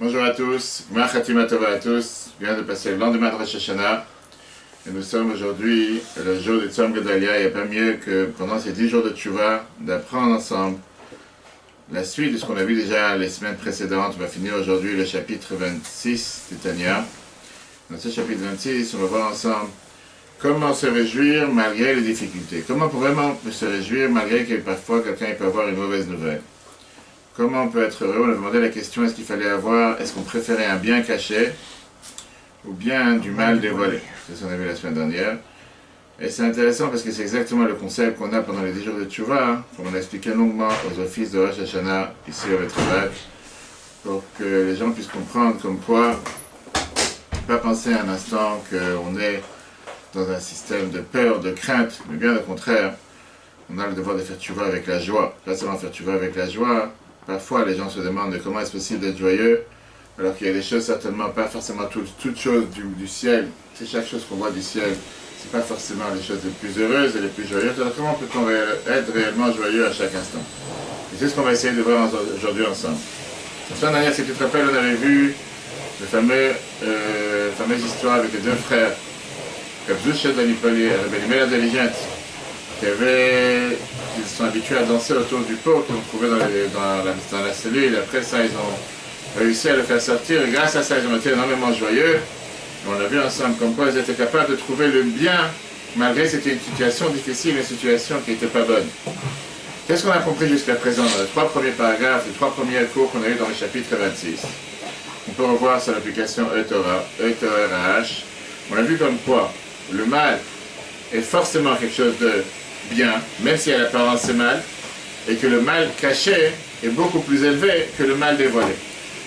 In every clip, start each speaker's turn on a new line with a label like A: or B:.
A: Bonjour à tous, Gmar Khatima Tova à tous. Je viens de passer le lendemain de Rosh Hashanah et nous sommes aujourd'hui le jour de Tzom Gedalia. Il n'y a pas mieux que pendant ces 10 jours de Tchouva d'apprendre ensemble la suite de ce qu'on a vu déjà les semaines précédentes. On va finir aujourd'hui le chapitre 26 du Tanya. Dans ce chapitre 26, on va voir ensemble comment se réjouir malgré les difficultés. Comment vraiment se réjouir malgré que parfois quelqu'un peut avoir une mauvaise nouvelle. Comment on peut être heureux? On a demandé la question, est-ce qu'il fallait avoir, est-ce qu'on préférait un bien caché ou bien du mal dévoilé? C'est ce qu'on a vu la semaine dernière. Et c'est intéressant parce que c'est exactement le concept qu'on a pendant les 10 jours de Tchouva, comme on a expliqué longuement aux offices de Rosh Hashanah, ici au Betrobat, pour que les gens puissent comprendre comme quoi, pas penser un instant qu'on est dans un système de peur, de crainte, mais bien au contraire, on a le devoir de faire Tchouva avec la joie. Pas seulement faire Tchouva avec la joie. Parfois, les gens se demandent comment est-ce possible d'être joyeux, alors qu'il y a des choses certainement pas forcément toutes choses du ciel. C'est chaque chose qu'on voit du ciel, c'est pas forcément les choses les plus heureuses et les plus joyeuses. Alors comment peut-on être réellement joyeux à chaque instant? Et c'est ce qu'on va essayer de voir aujourd'hui ensemble. La semaine dernière, si tu te rappelles, on avait vu la fameuse histoire avec les deux frères, Kabzouch et Danipoli, Benimel intelligente, ils sont habitués à danser autour du pot qu'on trouvait dans la cellule. Après ça, ils ont réussi à le faire sortir. Et grâce à ça, ils ont été énormément joyeux. Et on a vu ensemble comme quoi ils étaient capables de trouver le bien, malgré que c'était une situation difficile, une situation qui n'était pas bonne. Qu'est-ce qu'on a compris jusqu'à présent dans les 3 premiers paragraphes, les 3 premiers cours qu'on a eu dans le chapitre 26? On peut revoir sur l'application E-Torah, E-Torah-RH. On a vu comme quoi le mal est forcément quelque chose de bien, même si à l'apparence c'est mal, et que le mal caché est beaucoup plus élevé que le mal dévoilé.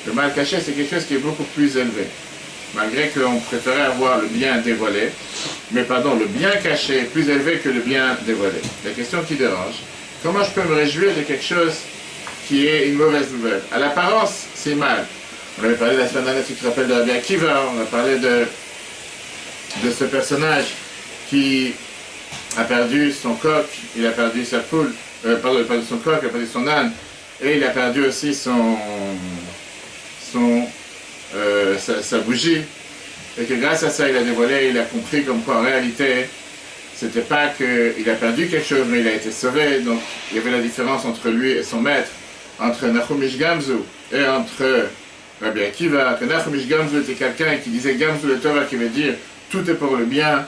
A: Le mal caché, c'est quelque chose qui est beaucoup plus élevé. Malgré qu'on préférait avoir le bien dévoilé, mais pardon, le bien caché est plus élevé que le bien dévoilé. La question qui dérange, comment je peux me réjouir de quelque chose qui est une mauvaise nouvelle? À l'apparence, c'est mal. On avait parlé la semaine dernière, tu te rappelles de Rabbi Akiva, on a parlé de ce personnage qui a perdu son coq, il a perdu sa poule, il a perdu son coq, il a perdu son âne, et il a perdu aussi sa bougie, et que grâce à ça il a dévoilé, il a compris comme quoi en réalité, c'était pas qu'il a perdu quelque chose, mais il a été sauvé. Donc il y avait la différence entre lui et son maître, entre Nachumish Gamzu et entre Rabbi Akiva, que Nachumish Gamzu était quelqu'un qui disait Gamzu le Torah, qui veut dire tout est pour le bien.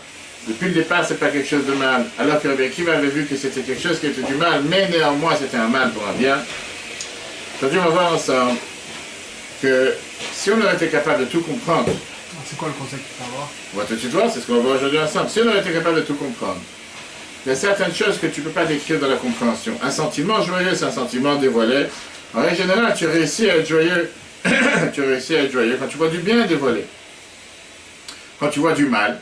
A: Depuis le départ, c'est pas quelque chose de mal. Alors que Rabbi Akiva avait vu que c'était quelque chose qui était du mal, mais néanmoins c'était un mal pour un bien. Aujourd'hui, on va voir ensemble que si on aurait été capable de tout comprendre,
B: c'est quoi le concept qu'il faut avoir?
A: on va tout de suite voir, c'est ce qu'on va voir aujourd'hui ensemble. Si on aurait été capable de tout comprendre, il y a certaines choses que tu ne peux pas décrire dans la compréhension. Un sentiment joyeux, c'est un sentiment dévoilé. En règle générale, tu réussis à être joyeux. Tu réussis à être joyeux quand tu vois du bien dévoilé. Quand tu vois du mal,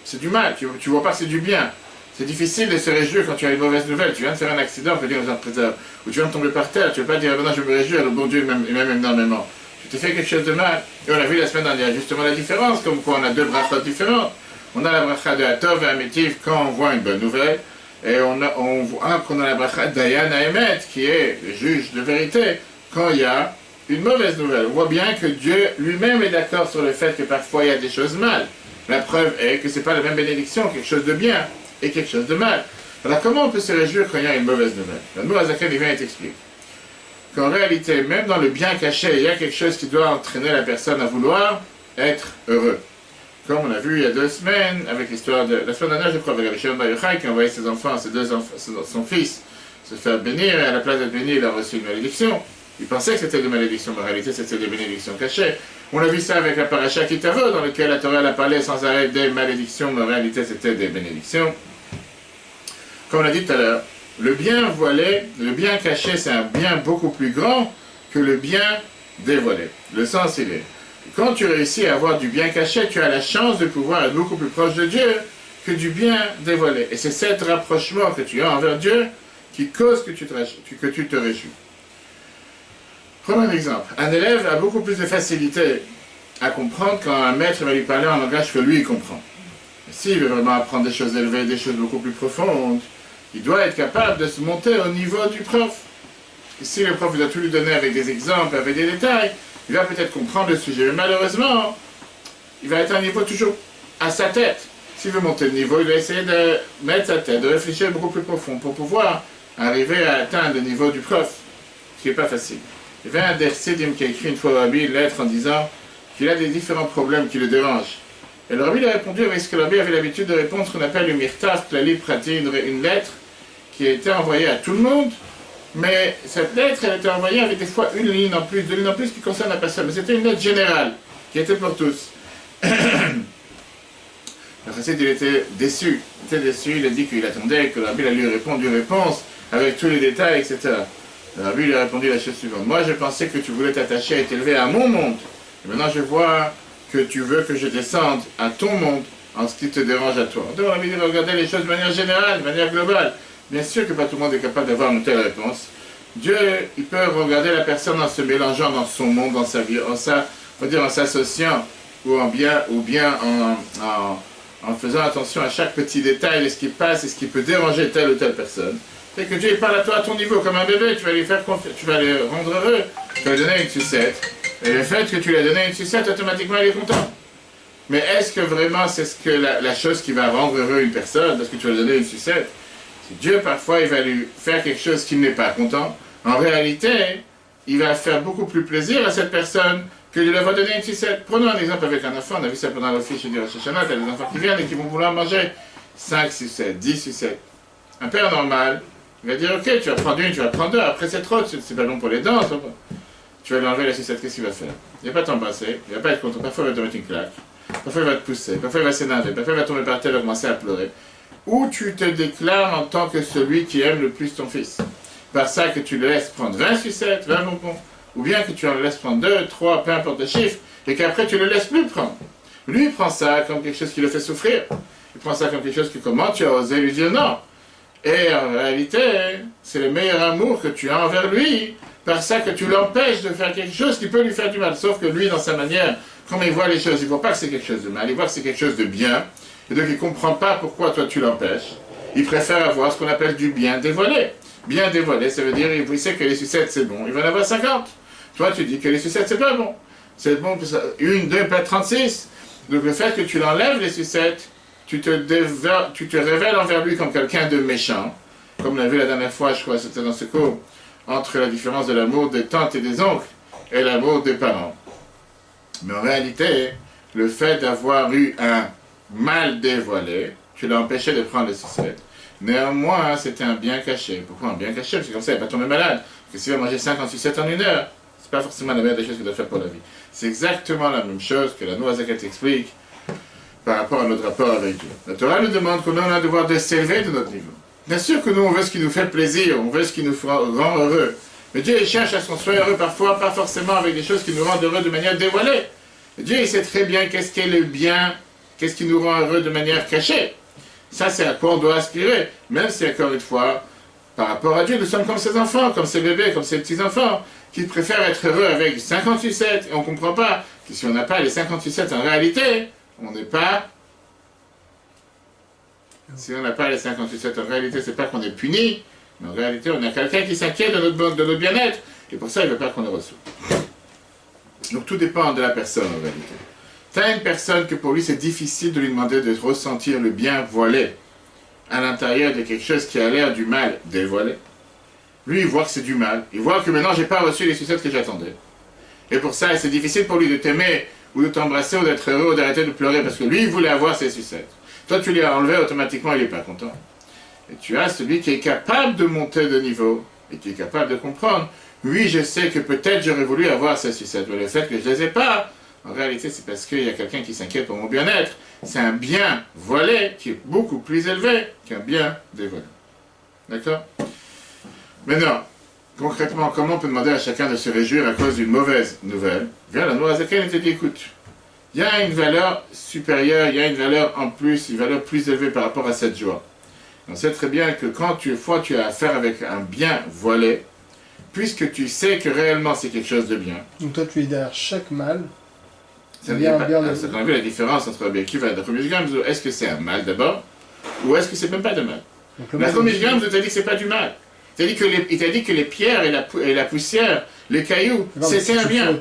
A: c'est du mal, tu vois pas que c'est du bien. C'est difficile de se réjouir quand tu as une mauvaise nouvelle. Tu viens de faire un accident, on peut dire aux gens préserve, ou tu viens de tomber par terre, tu ne veux pas dire ah ben non, je me réjouis, le bon Dieu m'aime énormément. Tu t'es fait quelque chose de mal. Et on a vu la semaine dernière justement la différence, comme quoi on a 2 brachot différentes. On a la bracha de Atov et Amétiv quand on voit une bonne nouvelle, et on voit qu'on a la bracha d'Ayan Haemet, qui est le juge de vérité, quand il y a une mauvaise nouvelle. On voit bien que Dieu lui-même est d'accord sur le fait que parfois il y a des choses mal. La preuve est que ce n'est pas la même bénédiction, quelque chose de bien et quelque chose de mal. Alors comment on peut se réjouir quand il y a une mauvaise nouvelle? Le mot Azaken, il vient et t'explique qu'en réalité, même dans le bien caché, il y a quelque chose qui doit entraîner la personne à vouloir être heureux. Comme on a vu il y a 2 semaines, avec l'histoire de... La semaine dernière, je crois, avec Rabbi Shimon Bar Yochai, qui a envoyé ses enfants, son fils, se faire bénir, et à la place d'être béni, il a reçu une malédiction. Il pensait que c'était des malédictions, mais en réalité c'était des bénédictions cachées. On a vu ça avec la paracha Kitavo, dans laquelle la Torah a parlé sans arrêt des malédictions, mais en réalité c'était des bénédictions. Comme on a dit tout à l'heure, le bien voilé, le bien caché, c'est un bien beaucoup plus grand que le bien dévoilé. Le sens il est, quand tu réussis à avoir du bien caché, tu as la chance de pouvoir être beaucoup plus proche de Dieu que du bien dévoilé. Et c'est cet rapprochement que tu as envers Dieu qui cause que tu te réjouis. Prenons un exemple. Un élève a beaucoup plus de facilité à comprendre quand un maître va lui parler en langage que lui il comprend. S'il veut vraiment apprendre des choses élevées, des choses beaucoup plus profondes, il doit être capable de se monter au niveau du prof. Et si le prof vous a tout lui donné avec des exemples, avec des détails, il va peut-être comprendre le sujet, mais malheureusement, il va être à un niveau toujours à sa tête. S'il veut monter le niveau, il va essayer de mettre sa tête, de réfléchir beaucoup plus profond pour pouvoir arriver à atteindre le niveau du prof, ce qui n'est pas facile. Il y avait un Dersidim qui a écrit une fois au Rabbi une lettre en disant qu'il a des différents problèmes qui le dérangent. Et le Rabbi a répondu avec ce que le Rabbi avait l'habitude de répondre, ce qu'on appelle le Mirtaf, Klali Prati, une lettre qui a été envoyée à tout le monde, mais cette lettre, elle était envoyée avec des fois une ligne en plus, deux lignes en plus qui concerne la personne. Mais c'était une lettre générale, qui était pour tous. Le chassid, il était déçu. Il a dit qu'il attendait que le Rabbi lui réponde une réponse avec tous les détails, etc. Le Rabbi lui a répondu la chose suivante. Moi, je pensais que tu voulais t'attacher et t'élever à mon monde. Et maintenant, je vois que tu veux que je descende à ton monde en ce qui te dérange à toi. Donc, le Rabbi dit, regardez les choses de manière générale, de manière globale. Bien sûr que pas tout le monde est capable d'avoir une telle réponse. Dieu, il peut regarder la personne en se mélangeant dans son monde, dans sa vie, en s'associant ou bien en faisant attention à chaque petit détail de ce qui passe et ce qui peut déranger telle ou telle personne. C'est que Dieu il parle à toi à ton niveau, comme un bébé, tu vas lui faire confiance, tu vas le rendre heureux, tu vas lui donner une sucette, et le fait que tu lui as donné une sucette, automatiquement il est content. Mais est-ce que vraiment c'est ce que la chose qui va rendre heureux une personne, parce que tu lui as donné une sucette? Si Dieu parfois il va lui faire quelque chose qu'il n'est pas content, en réalité, il va faire beaucoup plus plaisir à cette personne que de lui avoir donné une sucette. Prenons un exemple avec un enfant, on a vu ça pendant l'office, je dis à Shoshana, il y a des enfants qui viennent et qui vont vouloir manger 5 sucettes, 10 sucettes. Un père normal, il va dire, ok, tu vas prendre une, tu vas prendre deux, après c'est trop, c'est pas bon pour les dents, tu vas lui enlever la sucette, qu'est-ce qu'il va faire? Il va pas t'embrasser, il va pas être content, parfois il va te mettre une claque, parfois il va te pousser, parfois il va s'énerver, parfois il va tomber par terre, il va commencer à pleurer. Ou tu te déclares en tant que celui qui aime le plus ton fils. Par ça que tu le laisses prendre 20 sucettes, 20 bonbons, ou bien que tu en laisses prendre 2, 3, peu importe le chiffre, et qu'après tu le laisses plus prendre. Lui, il prend ça comme quelque chose qui le fait souffrir. Il prend ça comme quelque chose que comment tu as osé lui dire non. Et en réalité, c'est le meilleur amour que tu as envers lui, par ça que tu l'empêches de faire quelque chose qui peut lui faire du mal. Sauf que lui, dans sa manière, comme il voit les choses, il ne voit pas que c'est quelque chose de mal, il voit que c'est quelque chose de bien, et donc il ne comprend pas pourquoi toi tu l'empêches. Il préfère avoir ce qu'on appelle du bien dévoilé. Bien dévoilé, ça veut dire il sait que les sucettes c'est bon, il va en avoir 50. Toi tu dis que les sucettes c'est pas bon. C'est bon, une, deux, peut-être 36. Donc le fait que tu l'enlèves les sucettes, tu te révèles envers lui comme quelqu'un de méchant. Comme on l'a vu la dernière fois, je crois, c'était dans ce cours, entre la différence de l'amour des tantes et des oncles et l'amour des parents. Mais en réalité, le fait d'avoir eu un mal dévoilé, tu l'as empêché de prendre les sucettes. Néanmoins, c'était un bien caché. Pourquoi un bien caché? Parce que comme ça, il va pas tomber malade. Parce que s'il va manger 50 sucettes en une heure, c'est pas forcément la meilleure des choses qu'il doit faire pour la vie. C'est exactement la même chose que la Noazakat explique par rapport à notre rapport avec Dieu. La Torah nous demande qu'on a le devoir de s'élever de notre niveau. Bien sûr que nous, on veut ce qui nous fait plaisir, on veut ce qui nous rend heureux. Mais Dieu, il cherche à ce qu'on soit heureux parfois, pas forcément avec des choses qui nous rendent heureux de manière dévoilée. Et Dieu, il sait très bien qu'est-ce qui est le bien, qu'est-ce qui nous rend heureux de manière cachée. Ça, c'est à quoi on doit aspirer. Même si, encore une fois, par rapport à Dieu, nous sommes comme ces enfants, comme ces bébés, comme ces petits-enfants, qui préfèrent être heureux avec 58 sucettes. Et on ne comprend pas que si on n'a pas les 58 sucettes, en réalité, on n'est pas... Si on n'a pas les 58 sucettes, en réalité, c'est pas qu'on est puni, mais en réalité, on a quelqu'un qui s'inquiète de notre bien-être. Et pour ça, il ne veut pas qu'on le reçoive. Donc tout dépend de la personne, en réalité. Tu as une personne que pour lui, c'est difficile de lui demander de ressentir le bien voilé à l'intérieur de quelque chose qui a l'air du mal dévoilé. Lui, il voit que c'est du mal. Il voit que maintenant, je n'ai pas reçu les sucettes que j'attendais. Et pour ça, c'est difficile pour lui de t'aimer, ou de t'embrasser, ou d'être heureux, ou d'arrêter de pleurer, parce que lui, il voulait avoir ses sucettes. Toi, tu lui as enlevé, automatiquement, il n'est pas content. Et tu as celui qui est capable de monter de niveau, et qui est capable de comprendre. Oui, je sais que peut-être j'aurais voulu avoir ces sucettes, mais le fait que je ne les ai pas, en réalité, c'est parce qu'il y a quelqu'un qui s'inquiète pour mon bien-être. C'est un bien voilé qui est beaucoup plus élevé qu'un bien dévoilé. D'accord? Maintenant, concrètement, comment on peut demander à chacun de se réjouir à cause d'une mauvaise nouvelle? Bien, la Noazaken te dit, écoute, il y a une valeur supérieure, il y a une valeur en plus, une valeur plus élevée par rapport à cette joie. On sait très bien que quand tu as affaire avec un bien voilé, puisque tu sais que réellement c'est quelque chose de bien.
B: Donc toi, tu es derrière chaque mal.
A: C'est qu'on a vu la différence entre Rabbi Akiva et la Chomish Gamzu. Est-ce que c'est un mal d'abord, ou est-ce que c'est même pas de mal? La Chomish Gamzu t'a dit que c'est pas du mal. Il t'a dit que les pierres et la poussière, les cailloux, c'était un bien.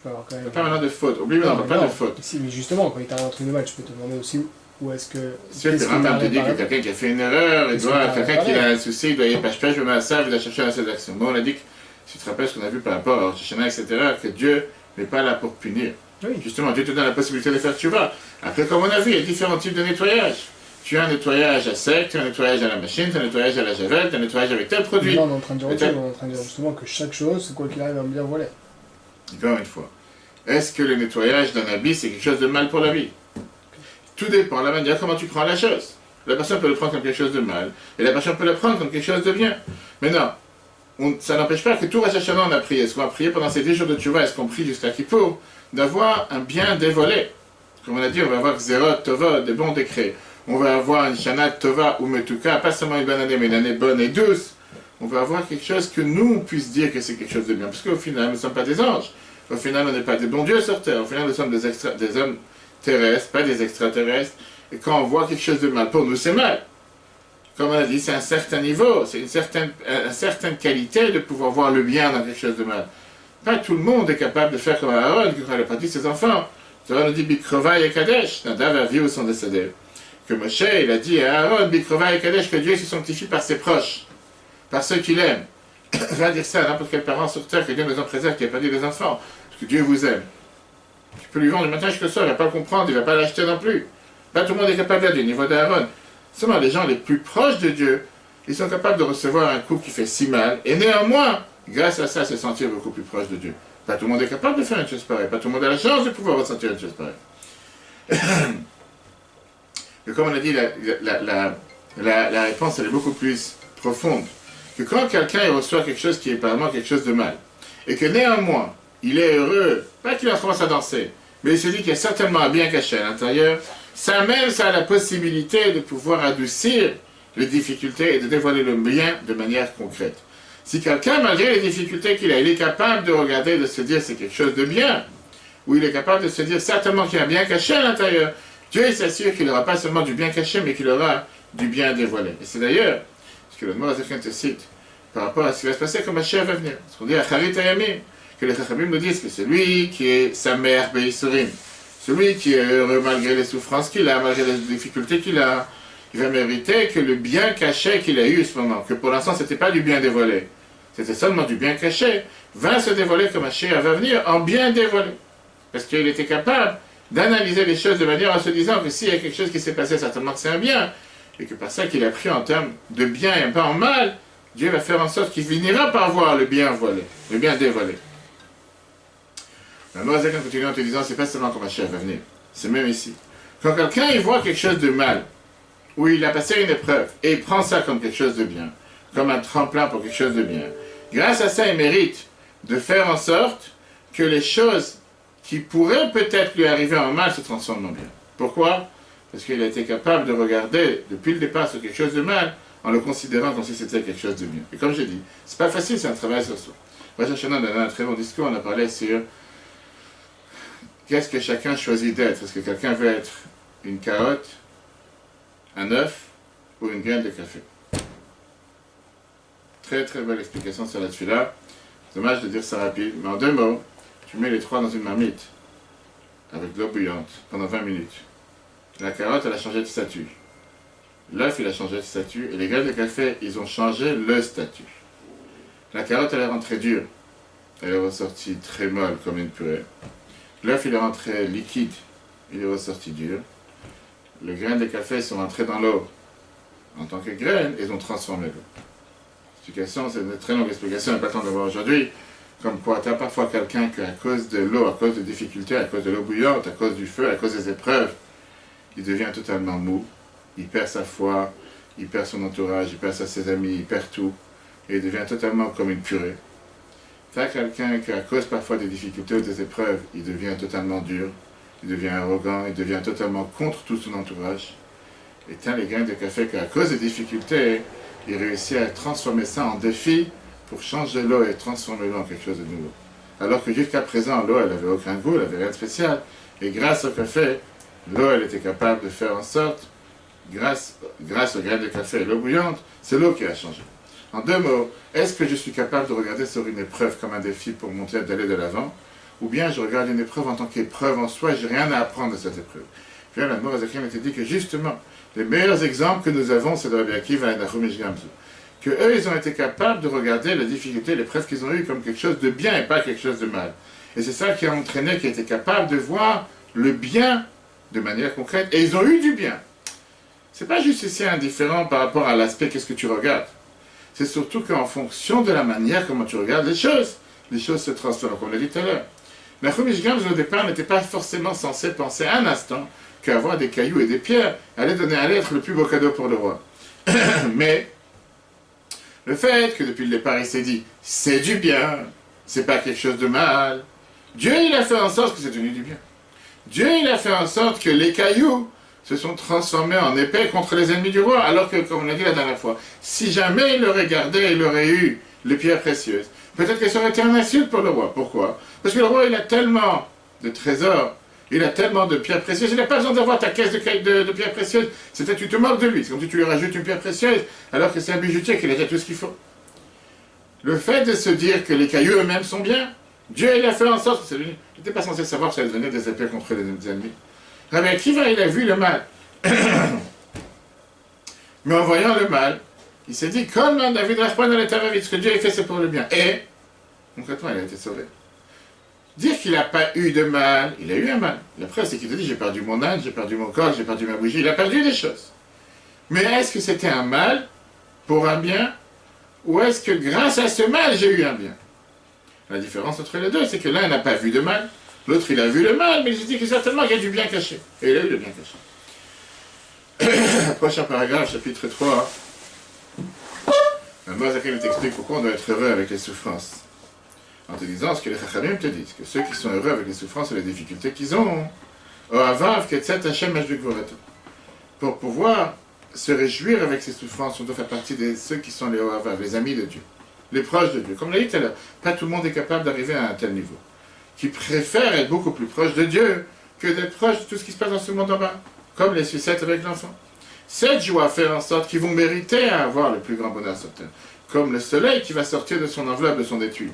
B: peux avoir quand même...
A: Pas maintenant de faute. Oublie, on ne parle pas de faute.
B: Si, mais justement, quand il t'arrive un truc de mal, tu peux te demander aussi où est-ce que...
A: Si tu te dis que quelqu'un qui a fait une erreur, quelqu'un qui a un souci, il doit y pêcher, je me mets à ça, il doit chercher à cette action. Bon, on a dit que, si tu te rappelles ce qu'on a vu par rapport à Shana, etc., que Dieu n'est pas là pour punir.
B: Oui.
A: Justement, Dieu te donne la possibilité de faire tchouva. Après, comme on a vu, il y a différents types de nettoyage. Tu as un nettoyage à sec, tu as un nettoyage à la machine, tu as un nettoyage à la javel, tu as un nettoyage avec tel produit.
B: Là, on est en train de dire autre chose, on est en train de dire justement que chaque chose, quoi qu'il arrive, va me bien voiler.
A: Encore une fois. Est-ce que le nettoyage d'un habit, c'est quelque chose de mal pour l'habit? Tout dépend de la manière comment tu prends la chose. La personne peut le prendre comme quelque chose de mal, et la personne peut le prendre comme quelque chose de bien. Mais non, ça n'empêche pas que tout Rosh Hashanah, on a prié. Est-ce qu'on a prié pendant ces 10 jours de Tchouva, est-ce qu'on prie jusqu'à Kippour, d'avoir un bien dévolé? Comme on a dit, on va avoir Xerot, Tova, des bons décrets. On va avoir une Shana Tova ou Metuka, pas seulement une bonne année, mais une année bonne et douce. On va avoir quelque chose que nous, on puisse dire que c'est quelque chose de bien. Parce qu'au final, nous ne sommes pas des anges. Au final, on n'est pas des bons dieux sur terre. Au final, nous sommes des hommes terrestres, pas des extraterrestres. Et quand on voit quelque chose de mal, pour nous, c'est mal. Comme on a dit, c'est un certain niveau, c'est une certaine qualité de pouvoir voir le bien dans quelque chose de mal. Pas tout le monde est capable de faire comme Aaron, qui a parti de ses enfants. Aaron nous dit Bikrova et Kadesh. Nadav et Avihu sont décédés. Que Moshe, il a dit à Aaron, Bikrova et Kadesh, que Dieu se sanctifie par ses proches, par ceux qu'il aime. Va dire ça à n'importe quel parent sur terre, que Dieu nous en préserve, qui a perdu des enfants, parce que Dieu vous aime. Tu peux lui vendre le matin jusqu'au soir, il ne va pas le comprendre, il ne va pas l'acheter non plus. Pas tout le monde est capable de dire, au niveau d'Aaron. Seulement les gens les plus proches de Dieu, ils sont capables de recevoir un coup qui fait si mal, et néanmoins, grâce à ça, se sentir beaucoup plus proche de Dieu. Pas tout le monde est capable de faire une chose pareille, pas tout le monde a la chance de pouvoir ressentir une chose pareille. Mais comme on a dit, la réponse elle est beaucoup plus profonde. Que quand quelqu'un reçoit quelque chose qui est apparemment quelque chose de mal, et que néanmoins, il est heureux, pas qu'il commence à danser, mais il se dit qu'il y a certainement un bien caché à l'intérieur, ça même, ça a la possibilité de pouvoir adoucir les difficultés et de dévoiler le bien de manière concrète. Si quelqu'un, malgré les difficultés qu'il a, il est capable de regarder, de se dire c'est quelque chose de bien, ou il est capable de se dire certainement qu'il y a un bien caché à l'intérieur, Dieu s'assure qu'il n'aura pas seulement du bien caché, mais qu'il aura du bien dévoilé. Et c'est d'ailleurs ce que le Morazéchen te cite par rapport à ce qui va se passer quand Mashiach va venir. Parce qu'on dit à Charit Hayamim, que les Chachamim nous disent que c'est lui qui est sa mère Beisourim, celui qui est heureux malgré les souffrances qu'il a, malgré les difficultés qu'il a, il va mériter que le bien caché qu'il a eu en ce moment, que pour l'instant ce n'était pas du bien dévoilé, c'était seulement du bien caché, va se dévoiler comme Mashiach va venir en bien dévoilé. Parce qu'il était capable d'analyser les choses de manière en se disant que s'il y a quelque chose qui s'est passé, certainement que c'est un bien, et que par ça qu'il a pris en termes de bien et pas en mal, Dieu va faire en sorte qu'il finira par voir le bien voilé, le bien dévoilé. La Moazek continue en te disant, c'est pas seulement quand Mashiach va venir, c'est même ici. Quand quelqu'un il voit quelque chose de mal, où il a passé une épreuve, et il prend ça comme quelque chose de bien, comme un tremplin pour quelque chose de bien, grâce à ça il mérite de faire en sorte que les choses qui pourraient peut-être lui arriver en mal se transforment en bien. Pourquoi? Parce qu'il a été capable de regarder depuis le départ sur quelque chose de mal, en le considérant comme si c'était quelque chose de bien. Et comme j'ai dit, c'est pas facile, c'est un travail sur soi. Rosh Hashanah, dans un très bon discours, on a parlé sur qu'est-ce que chacun choisit d'être. Est-ce que quelqu'un veut être une carotte, un œuf ou une graine de café? Très très belle explication sur la tefila. Dommage de dire ça rapide, mais en 2 mots, tu mets les 3 dans une marmite avec de l'eau bouillante pendant 20 minutes. La carotte, elle a changé de statut. L'œuf, il a changé de statut. Et les graines de café, ils ont changé le statut. La carotte, elle est rentrée dure. Elle est ressortie très molle, comme une purée. L'œuf, il est rentré liquide. Il est ressorti dur. Les graines de café sont rentrées dans l'eau. En tant que graines, ils ont transformé l'eau. L'explication, c'est une très longue explication, il n'y a pas le temps de voir aujourd'hui. Comme quoi, tu as parfois quelqu'un qui, à cause de l'eau, à cause de difficultés, à cause de l'eau bouillante, à cause du feu, à cause des épreuves, il devient totalement mou. Il perd sa foi, il perd son entourage, il perd ses amis, il perd tout. Et il devient totalement comme une purée. Tu as quelqu'un qui, à cause parfois des difficultés ou des épreuves, il devient totalement dur, il devient arrogant, il devient totalement contre tout son entourage. Et tu as les grains de café qui, à cause des difficultés, il réussit à transformer ça en défi pour changer l'eau et transformer l'eau en quelque chose de nouveau. Alors que jusqu'à présent, l'eau, elle n'avait aucun goût, elle n'avait rien de spécial. Et grâce au café, l'eau, elle était capable de faire en sorte, grâce aux graines de café et l'eau bouillante, c'est l'eau qui a changé. En 2 mots, est-ce que je suis capable de regarder sur une épreuve comme un défi pour monter d'aller de l'avant? ou bien je regarde une épreuve en tant qu'épreuve en soi, j'ai rien à apprendre de cette épreuve. Puis la mort Zacharia m'était dit que justement, les meilleurs exemples que nous avons, c'est de Rabbi Akiva et Nahum Gamzu. Que eux, ils ont été capables de regarder les difficultés, les preuves qu'ils ont eues comme quelque chose de bien et pas quelque chose de mal. Et c'est ça qui a entraîné qu'ils étaient capables de voir le bien de manière concrète, et ils ont eu du bien. C'est pas juste ici indifférent par rapport à l'aspect qu'est-ce que tu regardes. C'est surtout qu'en fonction de la manière comment tu regardes les choses se transforment, comme on l'a dit tout à l'heure. Mais Nahum Gamzu, au départ, n'était pas forcément censé penser un instant qu'avoir des cailloux et des pierres allait être le plus beau cadeau pour le roi. Mais le fait que depuis le départ il s'est dit c'est du bien, c'est pas quelque chose de mal, Dieu il a fait en sorte que c'est devenu du bien. Dieu il a fait en sorte que les cailloux se sont transformés en épée contre les ennemis du roi, alors que, comme on l'a dit la dernière fois, si jamais il aurait gardé, il aurait eu les pierres précieuses, peut-être que ça aurait été un insulte pour le roi. Pourquoi? Parce que le roi il a tellement de trésors, il a tellement de pierres précieuses, il n'a pas besoin d'avoir ta caisse de pierres précieuses. C'était tu te moques de lui, c'est comme si tu lui rajoutes une pierre précieuse, alors que c'est un bijoutier qui a déjà tout ce qu'il faut. Le fait de se dire que les cailloux eux-mêmes sont bien, Dieu il a fait en sorte que c'est devenu. Il n'était pas censé savoir que ça allait devenir des épées contre les ennemis. Rabbi Akiva, il a vu le mal. Mais en voyant le mal, il s'est dit, comme David Rachman dans l'état ce que Dieu a fait c'est pour le bien. Et, concrètement, il a été sauvé. Dire qu'il n'a pas eu de mal, il a eu un mal. La preuve, c'est qu'il te dit, j'ai perdu mon âne, j'ai perdu mon corps, j'ai perdu ma bougie, il a perdu des choses. Mais est-ce que c'était un mal pour un bien, ou est-ce que grâce à ce mal, j'ai eu un bien? La différence entre les deux, c'est que l'un n'a pas vu de mal, l'autre il a vu le mal, mais il se dit que certainement il y a du bien caché. Et il a eu le bien caché. Prochain paragraphe, chapitre 3. Zacharia t'explique pourquoi on doit être heureux avec les souffrances. En te disant ce que les Chachamim te disent, que ceux qui sont heureux avec les souffrances et les difficultés qu'ils ont, pour pouvoir se réjouir avec ces souffrances, on doit faire partie de ceux qui sont les Ohavav, les amis de Dieu, les proches de Dieu. Comme on l'a dit tout à l'heure, pas tout le monde est capable d'arriver à un tel niveau. Qui préfèrent être beaucoup plus proches de Dieu que d'être proches de tout ce qui se passe dans ce monde en bas, comme les sucettes avec l'enfant. Cette joie fait en sorte qu'ils vont mériter à avoir le plus grand bonheur sur terre, comme le soleil qui va sortir de son enveloppe, de son étui.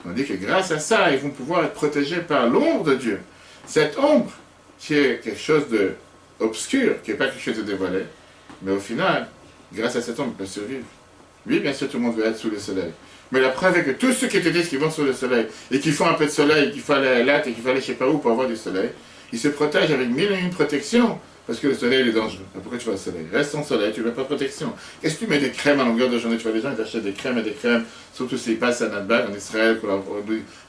A: On dit que grâce à ça, ils vont pouvoir être protégés par l'ombre de Dieu. Cette ombre, qui est quelque chose d'obscur, qui n'est pas quelque chose de dévoilé, mais au final, grâce à cette ombre, ils peuvent survivre. Oui, bien sûr, tout le monde veut être sous le soleil. Mais la preuve est que tous ceux qui te disent qu'ils vont sous le soleil, et qui font un peu de soleil, qu'il faut aller à l'âtre et qu'il faut aller je ne sais pas où pour avoir du soleil, ils se protègent avec mille et une protections, parce que le soleil est dangereux. Pourquoi tu vas au soleil? Reste sans soleil, tu ne veux pas de protection. Qu'est-ce que tu mets des crèmes à longueur de journée? Tu vois des gens qui achètent des crèmes et des crèmes, surtout s'ils passent à Nadbag en Israël,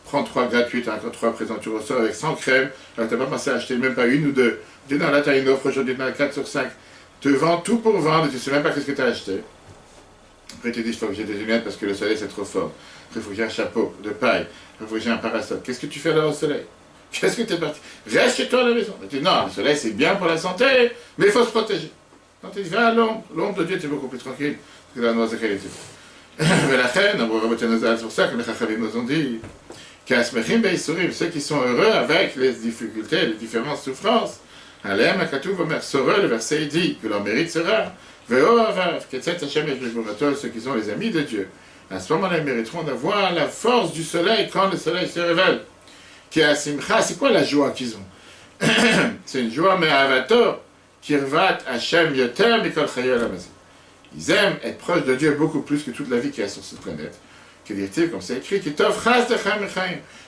A: prends 3 gratuites, encore 3 présents, tu ressors avec 100 crèmes, alors tu n'as pas pensé à acheter même pas une ou deux. Tu dis non, là tu as une offre aujourd'hui, 4 sur 5. Tu vends tout pour vendre, et tu ne sais même pas ce que tu as acheté. Après tu dis, il faut que j'ai des lunettes parce que le soleil c'est trop fort. Après il faut que j'ai un chapeau de paille, il faut que j'ai un parasol. Qu'est-ce que tu fais là au soleil? Qu'est-ce que tu es parti? Reste chez toi à la maison. Tu dis, non, le soleil c'est bien pour la santé, mais il faut se protéger. Donc tu dis, va à l'ombre. L'ombre de Dieu, tu es beaucoup plus tranquille que la noix de qualité. Mais la reine, c'est pour ça que les Chachamim nous ont dit, ceux qui sont heureux avec les difficultés, les différentes souffrances, le verset dit que leur mérite sera, ceux qui sont les amis de Dieu. À ce moment-là, ils mériteront d'avoir la force du soleil quand le soleil se révèle. C'est quoi la joie qu'ils ont? C'est une joie, mais avator, kirvat Hashem yoter mikol chayei olam hazeh. Ils aiment être proches de Dieu beaucoup plus que toute la vie qu'il y a sur cette planète. Que dit-il, comme c'est écrit, je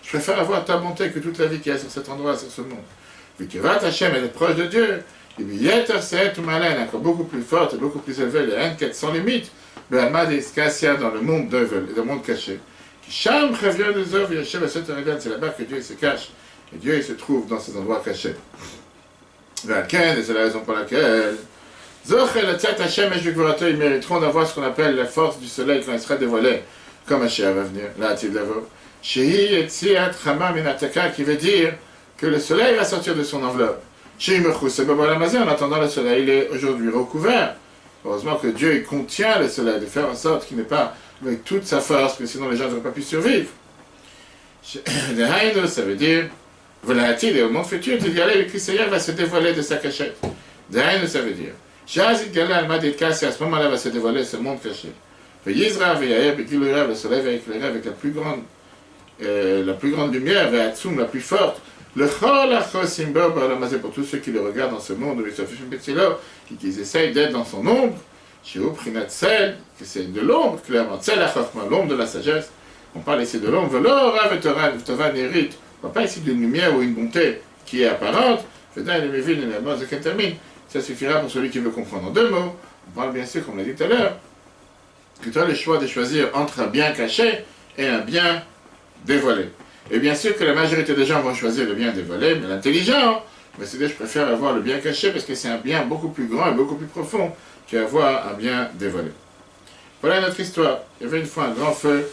A: préfère avoir ta bonté que toute la vie qu'il y a sur cet endroit, sur ce monde. Vu kirvat Hashem, être proche de Dieu, et bien yeter sehet umalen, encore beaucoup plus forte et beaucoup plus élevée, les enquêtes sans limite, dans le monde d'œuvre, dans le monde caché. C'est là-bas que Dieu se cache. Et Dieu il se trouve dans ces endroits cachés. Et c'est la raison pour laquelle ils mériteront d'avoir ce qu'on appelle la force du soleil quand il sera dévoilé, comme Hachéa va venir, là, qui veut dire que le soleil va sortir de son enveloppe. En attendant, le soleil il est aujourd'hui recouvert. Heureusement que Dieu il contient le soleil, de faire en sorte qu'il n'est pas avec toute sa force, parce que sinon les gens n'auraient pas pu survivre. Ça veut dire, et au monde futur, le Christ va se dévoiler de sa cachette. Ça veut dire, à ce moment-là va se dévoiler ce monde caché. Le soleil va éclairer avec la plus grande la plus grande lumière, Ve'atzum, la plus forte, le Chol HaChosim Bo Ba'olam Hazeh, pour tous ceux qui le regardent dans ce monde, qui essayent d'être dans son ombre, chez Prinat Tsel, que c'est de l'ombre, clairement, Tsel HaChochma, l'ombre de la sagesse. On parle ici de l'ombre, Velo Rav Tovan Hérite. On ne parle pas ici d'une lumière ou une bonté qui est apparente. Ça suffira pour celui qui veut comprendre. En deux mots, on parle bien sûr, comme on l'a dit tout à l'heure, que tu as le choix de choisir entre un bien caché et un bien dévoilé. Et bien sûr que la majorité des gens vont choisir le bien dévoilé, mais l'intelligent, mais c'est-à-dire je préfère avoir le bien caché parce que c'est un bien beaucoup plus grand et beaucoup plus profond qu'avoir un bien dévoilé. Voilà notre histoire. Il y avait une fois un grand feu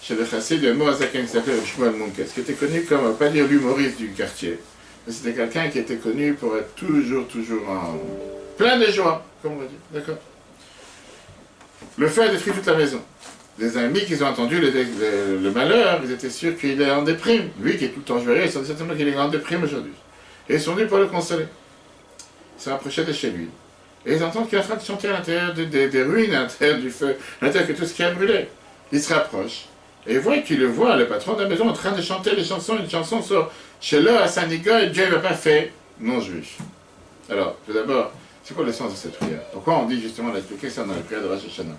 A: chez le chassid de Moazaken qui s'appelait Shmuel Munkes, qui était connu comme, on va pas dire l'humoriste du quartier, mais c'était quelqu'un qui était connu pour être toujours en plein de joie, comme on va dire. D'accord. Le feu a détruit toute la maison. Les amis qui ont entendu le malheur, ils étaient sûrs qu'il est en déprime. Lui qui est tout le temps joyeux, ils sont certainement qu'il est en déprime aujourd'hui. Et ils sont venus pour le consoler. Ils se rapprochaient de chez lui. Et ils entendent qu'il est en train de chanter à l'intérieur des ruines, à l'intérieur du feu, à l'intérieur de tout ce qui a brûlé. Ils se rapprochent. Et ils voient qu'il le voit, le patron de la maison, en train de chanter les chansons, une chanson sur chez le à Saint-Nicolas, et Dieu ne m'a pas fait non-juif. Alors, tout d'abord, c'est quoi le sens de cette prière? Pourquoi on dit justement, on a expliqué ça dans la prière de Rosh Hashanah?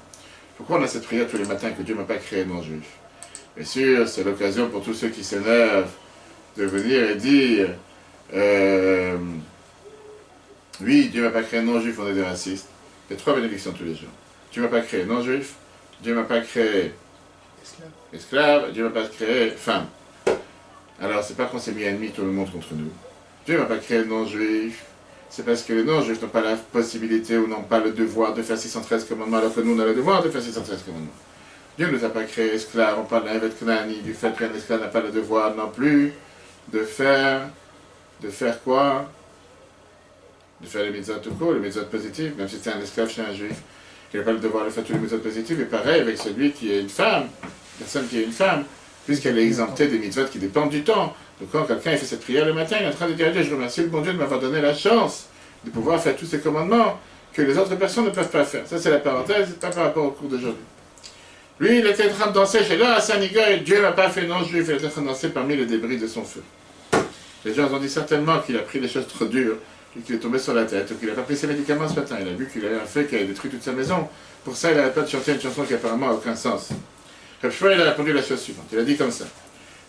A: Pourquoi on a cette prière tous les matins que Dieu ne m'a pas créé non-juif? Bien sûr, c'est l'occasion pour tous ceux qui s'énervent de venir et dire oui, Dieu ne m'a pas créé non-juif, on est des racistes. Il y a 3 bénédictions tous les jours. Dieu ne m'a pas créé non-juif, Dieu ne m'a pas créé esclave, Dieu ne m'a pas créé femme. Alors, c'est pas qu'on s'est mis ennemis tout le monde contre nous. Dieu ne m'a pas créé non-juif. C'est parce que les non-juifs n'ont pas la possibilité ou n'ont pas le devoir de faire 613 commandements, alors que nous, on a le devoir de faire 613 commandements. Dieu ne nous a pas créé esclaves, on parle d'un Evet Knani, du fait qu'un esclave n'a pas le devoir non plus de faire quoi? De faire les mitzvot tout court, les mitzvot positifs, même si c'est un esclave chez un juif. Il n'a pas le devoir de faire tous les mitzvot positifs, et pareil avec celui qui est une femme, personne qui est une femme, puisqu'elle est exemptée des mitzvot qui dépendent du temps. Donc quand quelqu'un fait cette prière le matin, il est en train de dire à Dieu, je remercie le bon Dieu de m'avoir donné la chance de pouvoir faire tous ces commandements que les autres personnes ne peuvent pas faire. Ça c'est la parenthèse, pas par rapport au cours d'aujourd'hui. Lui, il était en train de danser chez là à Saint-Nicolas, et Dieu n'a pas fait non-juif, il était en train de danser parmi les débris de son feu. Les gens ont dit certainement qu'il a pris des choses trop dures, et qu'il est tombé sur la tête, ou qu'il n'a pas pris ses médicaments ce matin. Il a vu qu'il avait un feu qui avait détruit toute sa maison. Pour ça, il n'arrête pas de chanter une chanson qui apparemment n'a aucun sens. Reb Shmuel, il a répondu la chose suivante. Il a dit comme ça.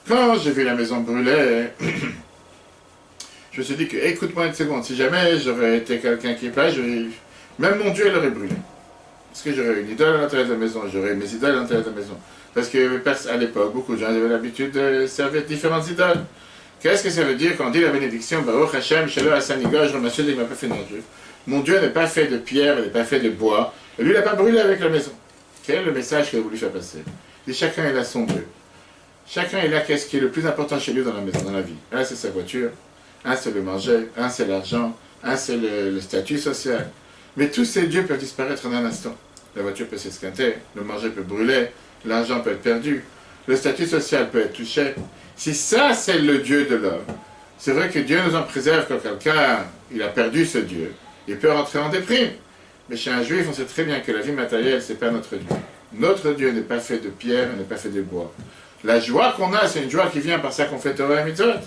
A: Quand j'ai vu la maison brûler, je me suis dit que, écoute-moi une seconde, si jamais j'aurais été quelqu'un qui est pas, même mon Dieu, il aurait brûlé. Parce que j'aurais une idole à l'intérieur de la maison, j'aurais mes idoles à l'intérieur de la maison. Parce qu'à l'époque, beaucoup de gens avaient l'habitude de servir différentes idoles. Qu'est-ce que ça veut dire quand on dit la bénédiction, Baruch Hashem, Shalom Hassaniga, je remercie Dieu, il ne m'a pas fait non-juif. Mon Dieu n'est pas fait de pierre, il n'est pas fait de bois, et lui, il n'a pas brûlé avec la maison. Quel est le message qu'il a voulu faire passer? Et chacun il a son Dieu. Chacun il a qu'est-ce qui est le plus important chez lui dans la maison, dans la vie. Un c'est sa voiture, un c'est le manger, un c'est l'argent, un c'est le statut social. Mais tous ces dieux peuvent disparaître en un instant. La voiture peut s'esquinter, le manger peut brûler, l'argent peut être perdu, le statut social peut être touché. Si ça c'est le Dieu de l'homme, c'est vrai que Dieu nous en préserve quand quelqu'un il a perdu ce Dieu, il peut rentrer en déprime. Mais chez un juif, on sait très bien que la vie matérielle, c'est pas notre Dieu. Notre Dieu n'est pas fait de pierre, n'est pas fait de bois. La joie qu'on a, c'est une joie qui vient par ça qu'on fait Torah et Mitzvot.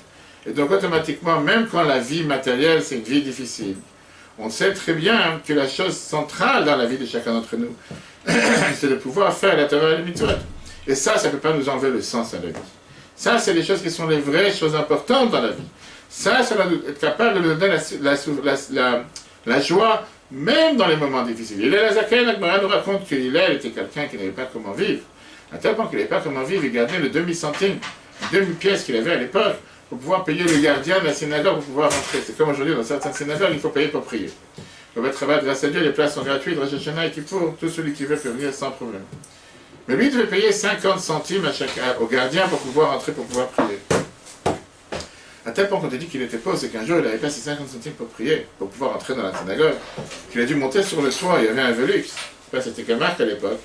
A: Et donc automatiquement, même quand la vie matérielle, c'est une vie difficile, on sait très bien que la chose centrale dans la vie de chacun d'entre nous, c'est de pouvoir faire la Torah et les Mitzvot. Et ça ne peut pas nous enlever le sens à la vie. Ça, c'est les choses qui sont les vraies choses importantes dans la vie. Ça va être capable de nous donner la joie, même dans les moments difficiles. Hillel Hazaken, Agmara nous raconte que Hillel était quelqu'un qui n'avait pas comment vivre. À tel point qu'il n'avait pas comment vivre, il gardait le demi-centime, demi-pièce qu'il avait à l'époque, pour pouvoir payer le gardien de la synagogue pour pouvoir rentrer. C'est comme aujourd'hui, dans certaines synagogues, il faut payer pour prier. Pour mettre travail, grâce à Dieu, les places sont gratuites, Rosh Hashanah et Kippour, tout celui qui veut peut venir sans problème. Mais lui, il devait payer 50 centimes au gardien pour pouvoir entrer, pour pouvoir prier. À tel point qu'on te dit qu'il était pauvre, c'est qu'un jour, il n'avait pas ses 50 centimes pour prier, pour pouvoir entrer dans la synagogue, qu'il a dû monter sur le toit, il y avait un Velux, c'était qu'un marque à l'époque,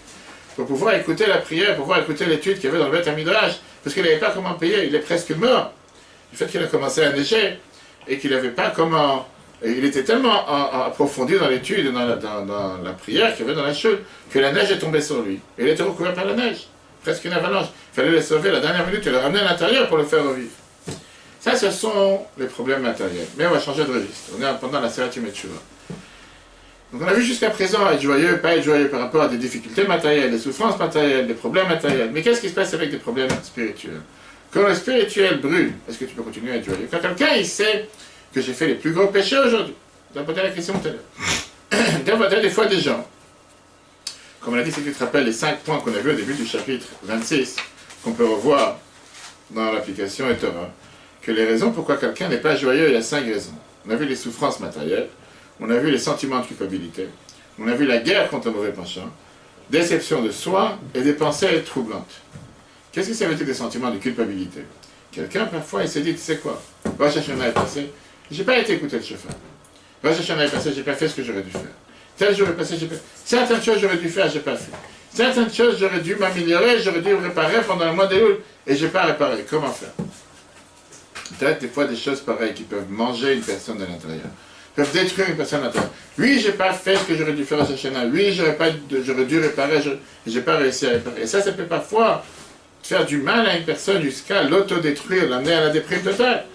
A: pour pouvoir écouter la prière, pour pouvoir écouter l'étude qu'il y avait dans le Beth Midrash, parce qu'il n'avait pas comment payer, il est presque mort. Du fait qu'il a commencé à neiger, et qu'il n'avait pas comment... Et il était tellement approfondi dans l'étude et dans la prière qu'il y avait dans la chute, que la neige est tombée sur lui. Et il était recouvert par la neige. presque une avalanche. Il fallait les sauver à la dernière minute et les ramener à l'intérieur pour le faire revivre. Ça, ce sont les problèmes matériels. Mais on va changer de registre. On est pendant la Seratim et Teshuvah. Donc on a vu jusqu'à présent être joyeux, pas être joyeux par rapport à des difficultés matérielles, des souffrances matérielles, des problèmes matériels. Mais qu'est-ce qui se passe avec des problèmes spirituels? Quand le spirituel brûle, est-ce que tu peux continuer à être joyeux? Quand quelqu'un, il sait que j'ai fait les plus gros péchés aujourd'hui. On a posé la question tout à l'heure. Il y a des fois des gens, comme on a dit, si tu te rappelles les 5 points qu'on a vus au début du chapitre 26, qu'on peut revoir dans l'application Torah, que les raisons pourquoi quelqu'un n'est pas joyeux, il y a 5 raisons. On a vu les souffrances matérielles, on a vu les sentiments de culpabilité, on a vu la guerre contre le mauvais penchant, déception de soi et des pensées troublantes. Qu'est-ce que ça veut dire des sentiments de culpabilité? Quelqu'un, parfois, il s'est dit, tu sais quoi, Rosh Hashanah est passé, j'ai pas été écouter le chauffeur. Rosh Hashanah est passé, j'ai pas fait ce que j'aurais dû faire. Tel jour est passé, j'ai pas fait. Certaines choses j'aurais dû faire, j'ai pas fait. Certaines choses j'aurais dû m'améliorer, j'aurais dû réparer pendant le mois d'Elul, et j'ai pas réparé. Comment faire? Peut-être des fois des choses pareilles qui peuvent manger une personne de l'intérieur, peuvent détruire une personne de l'intérieur. Oui, j'ai pas fait ce que j'aurais dû faire à Shashana. Oui, j'aurais dû réparer, et j'ai pas réussi à réparer. Et ça peut parfois faire du mal à une personne jusqu'à l'autodétruire, l'amener à la déprime totale.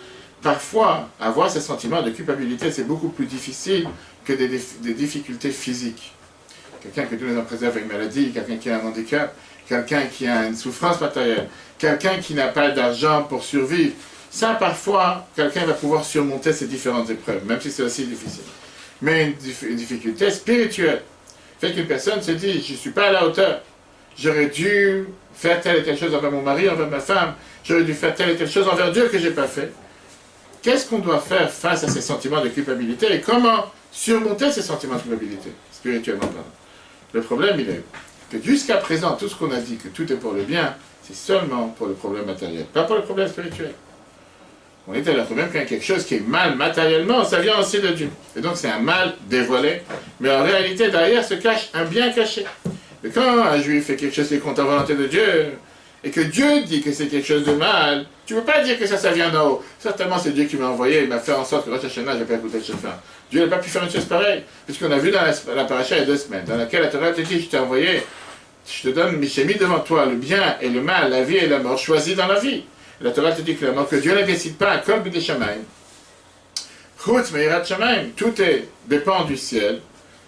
A: Parfois, avoir ces sentiments de culpabilité, c'est beaucoup plus difficile que des difficultés physiques. Quelqu'un que Dieu nous en préserve avec maladie, quelqu'un qui a un handicap, quelqu'un qui a une souffrance matérielle, quelqu'un qui n'a pas d'argent pour survivre. Ça, parfois, quelqu'un va pouvoir surmonter ces différentes épreuves, même si c'est aussi difficile. Mais une difficulté spirituelle fait qu'une personne se dit, je ne suis pas à la hauteur, j'aurais dû faire telle et telle chose envers mon mari, envers ma femme, j'aurais dû faire telle et telle chose envers Dieu que je n'ai pas fait. Qu'est-ce qu'on doit faire face à ces sentiments de culpabilité et comment surmonter ces sentiments de culpabilité, spirituellement parlant? Le problème, il est que jusqu'à présent, tout ce qu'on a dit, que tout est pour le bien, c'est seulement pour le problème matériel, pas pour le problème spirituel. On est à la même qu'il y a quelque chose qui est mal matériellement, ça vient aussi de Dieu. Et donc c'est un mal dévoilé, mais en réalité, derrière se cache un bien caché. Et quand un juif fait quelque chose qui est contre la volonté de Dieu, et que Dieu dit que c'est quelque chose de mal, tu ne peux pas dire que ça vient d'en haut. Certainement, c'est Dieu qui m'a envoyé, il m'a fait en sorte que Rosh Hashanah, je n'ai pas écouté le chauffeur. Dieu n'a pas pu faire une chose pareille, puisqu'on a vu dans la paracha il y a 2 semaines, dans laquelle la Torah te dit, je t'ai envoyé, je te donne, j'ai mis devant toi le bien et le mal, la vie et la mort, choisis dans la vie. La Torah te dit clairement que Dieu ne décide pas comme des Shamaim. Chutz meirat Shamaim, tout dépend du ciel,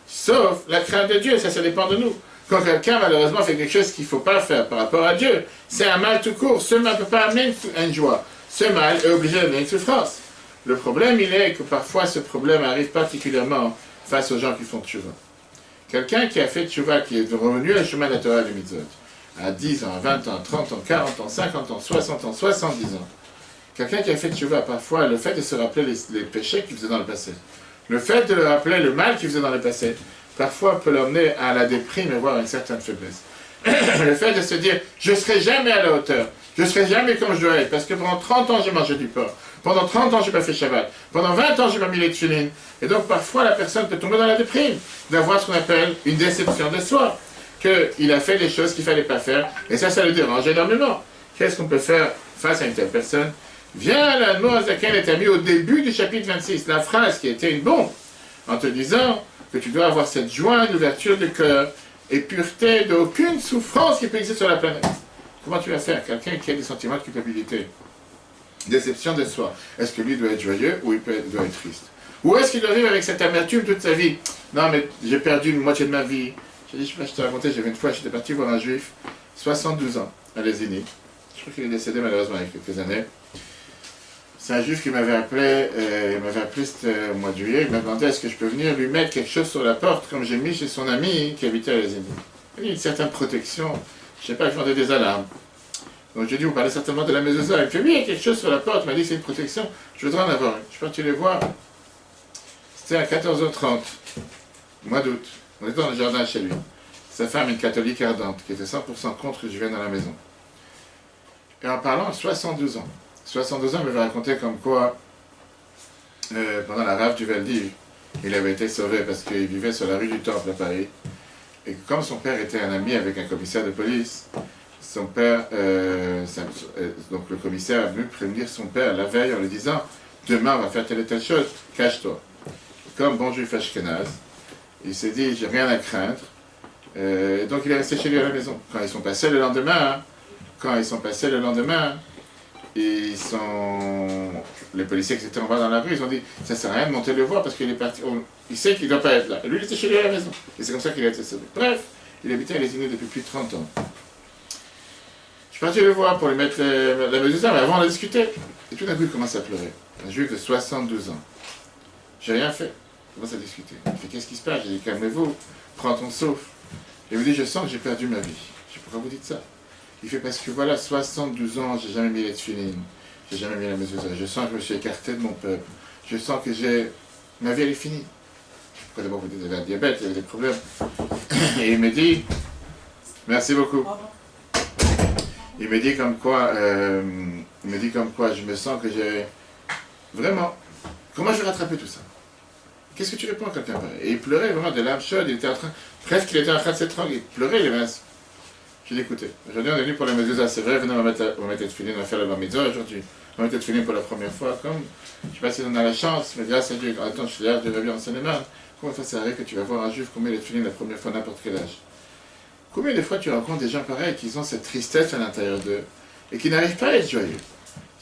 A: sauf la crainte de Dieu, ça dépend de nous. Quand quelqu'un, malheureusement, fait quelque chose qu'il ne faut pas faire par rapport à Dieu, c'est un mal tout court. Ce mal ne peut pas amener une joie. Ce mal est obligé d'amener une souffrance. Le problème, il est que parfois, ce problème arrive particulièrement face aux gens qui font tchouva. Quelqu'un qui a fait tchouva, qui est revenu à le chemin de la Torah du Mitzvot, à 10 ans, 20 ans, 30 ans, 40 ans, 50 ans, 60 ans, 70 ans, quelqu'un qui a fait tchouva, parfois, le fait de se rappeler les péchés qu'il faisait dans le passé, le fait de le rappeler le mal qu'il faisait dans le passé, parfois peut l'emmener à la déprime et voir une certaine faiblesse. Le fait de se dire, je ne serai jamais à la hauteur, je ne serai jamais comme je dois être, parce que pendant 30 ans j'ai mangé du porc, pendant 30 ans j'ai pas fait Shabbat, pendant 20 ans j'ai pas mis les tefilines, et donc parfois la personne peut tomber dans la déprime, d'avoir ce qu'on appelle une déception de soi, qu'il a fait des choses qu'il ne fallait pas faire, et ça le dérange énormément. Qu'est-ce qu'on peut faire face à une telle personne? Viens la mot à laquelle est mis au début du chapitre 26, la phrase qui était une bombe, en te disant que tu dois avoir cette joie d'ouverture de cœur et pureté d'aucune souffrance qui peut exister sur la planète. Comment tu vas faire? Quelqu'un qui a des sentiments de culpabilité, déception de soi, est-ce que lui doit être joyeux ou doit être triste? Ou est-ce qu'il doit vivre avec cette amertume toute sa vie? Non, mais j'ai perdu une moitié de ma vie. Je sais pas, je t'ai raconté, j'avais une fois, j'étais parti voir un juif, 72 ans, à Lézini. Je crois qu'il est décédé malheureusement il y a quelques années. C'est un juif qui m'avait appelé, c'était au mois de juillet, il m'a demandé est-ce que je peux venir lui mettre quelque chose sur la porte, comme j'ai mis chez son ami qui habitait à Lézini. Il y a une certaine protection, je ne sais pas, je demandais des alarmes. Donc j'ai dit, vous parlez certainement de la mezouza. Il fait, oui, il y a quelque chose sur la porte, il m'a dit c'est une protection, je voudrais en avoir une. Je suis parti les voir, c'était à 14h30, mois d'août, on était dans le jardin chez lui. Sa femme, une catholique ardente, qui était 100% contre que je vienne à la maison. Et en parlant, 72 ans. 72 ans, il m'avait raconté comme quoi, pendant la rave du Valdiv, il avait été sauvé parce qu'il vivait sur la rue du Temple à Paris. Et comme son père était un ami avec un commissaire de police, son père, donc le commissaire a venu prévenir son père la veille en lui disant « Demain, on va faire telle et telle chose, cache-toi ». Comme bon juif ashkénaze, il s'est dit « J'ai rien à craindre, Donc il est resté chez lui à la maison. Quand ils sont passés le lendemain, les policiers qui étaient en bas dans la rue, ils ont dit ça sert à rien de monter le voir parce qu'il est parti. Il sait qu'il ne doit pas être là. Et lui, il était chez lui à la maison. Et c'est comme ça qu'il a été sauvé. Bref, il habitait à Les Inuits depuis plus de 30 ans. Je suis parti le voir pour lui mettre la mesure, mais avant on a discuté. Et tout d'un coup, il commence à pleurer. Un juif de 72 ans. J'ai rien fait. Il commence à discuter. Il fait qu'est-ce qui se passe? J'ai dit calmez-vous, prends ton souffle. Il me dit je sens que j'ai perdu ma vie. Je dis pourquoi vous dites ça? Il fait parce que voilà, 72 ans, j'ai jamais mis les tefilines, j'ai jamais mis la mesure. Je sens que je me suis écarté de mon peuple. Je sens que ma vie elle est finie. Pourquoi d'abord vous dites qu'il avait un diabète, il y avait des problèmes. Et il me dit, merci beaucoup. Il me dit comme quoi, je me sens que j'ai vraiment. Comment je vais rattraper tout ça? Qu'est-ce que tu réponds à quelqu'un pareil? Et il pleurait vraiment de larmes chaudes, il était presque il était en train de s'étrangler, il pleurait, il avait. Je l'ai écouté. Aujourd'hui, on est venu pour la mesure, c'est vrai, venez, on va mettre de filine, on va faire la bar mitzvah aujourd'hui. On va mettre de filine pour la première fois, comme, je ne sais pas si on a la chance, mais grâce à Dieu, attends, je suis là, je vais bien en Seine-et-Marne. Combien de fois ça arrive que tu vas voir un juif qu'on met les filine la première fois, n'importe quel âge? Combien de fois tu rencontres des gens pareils qui ont cette tristesse à l'intérieur d'eux et qui n'arrivent pas à être joyeux?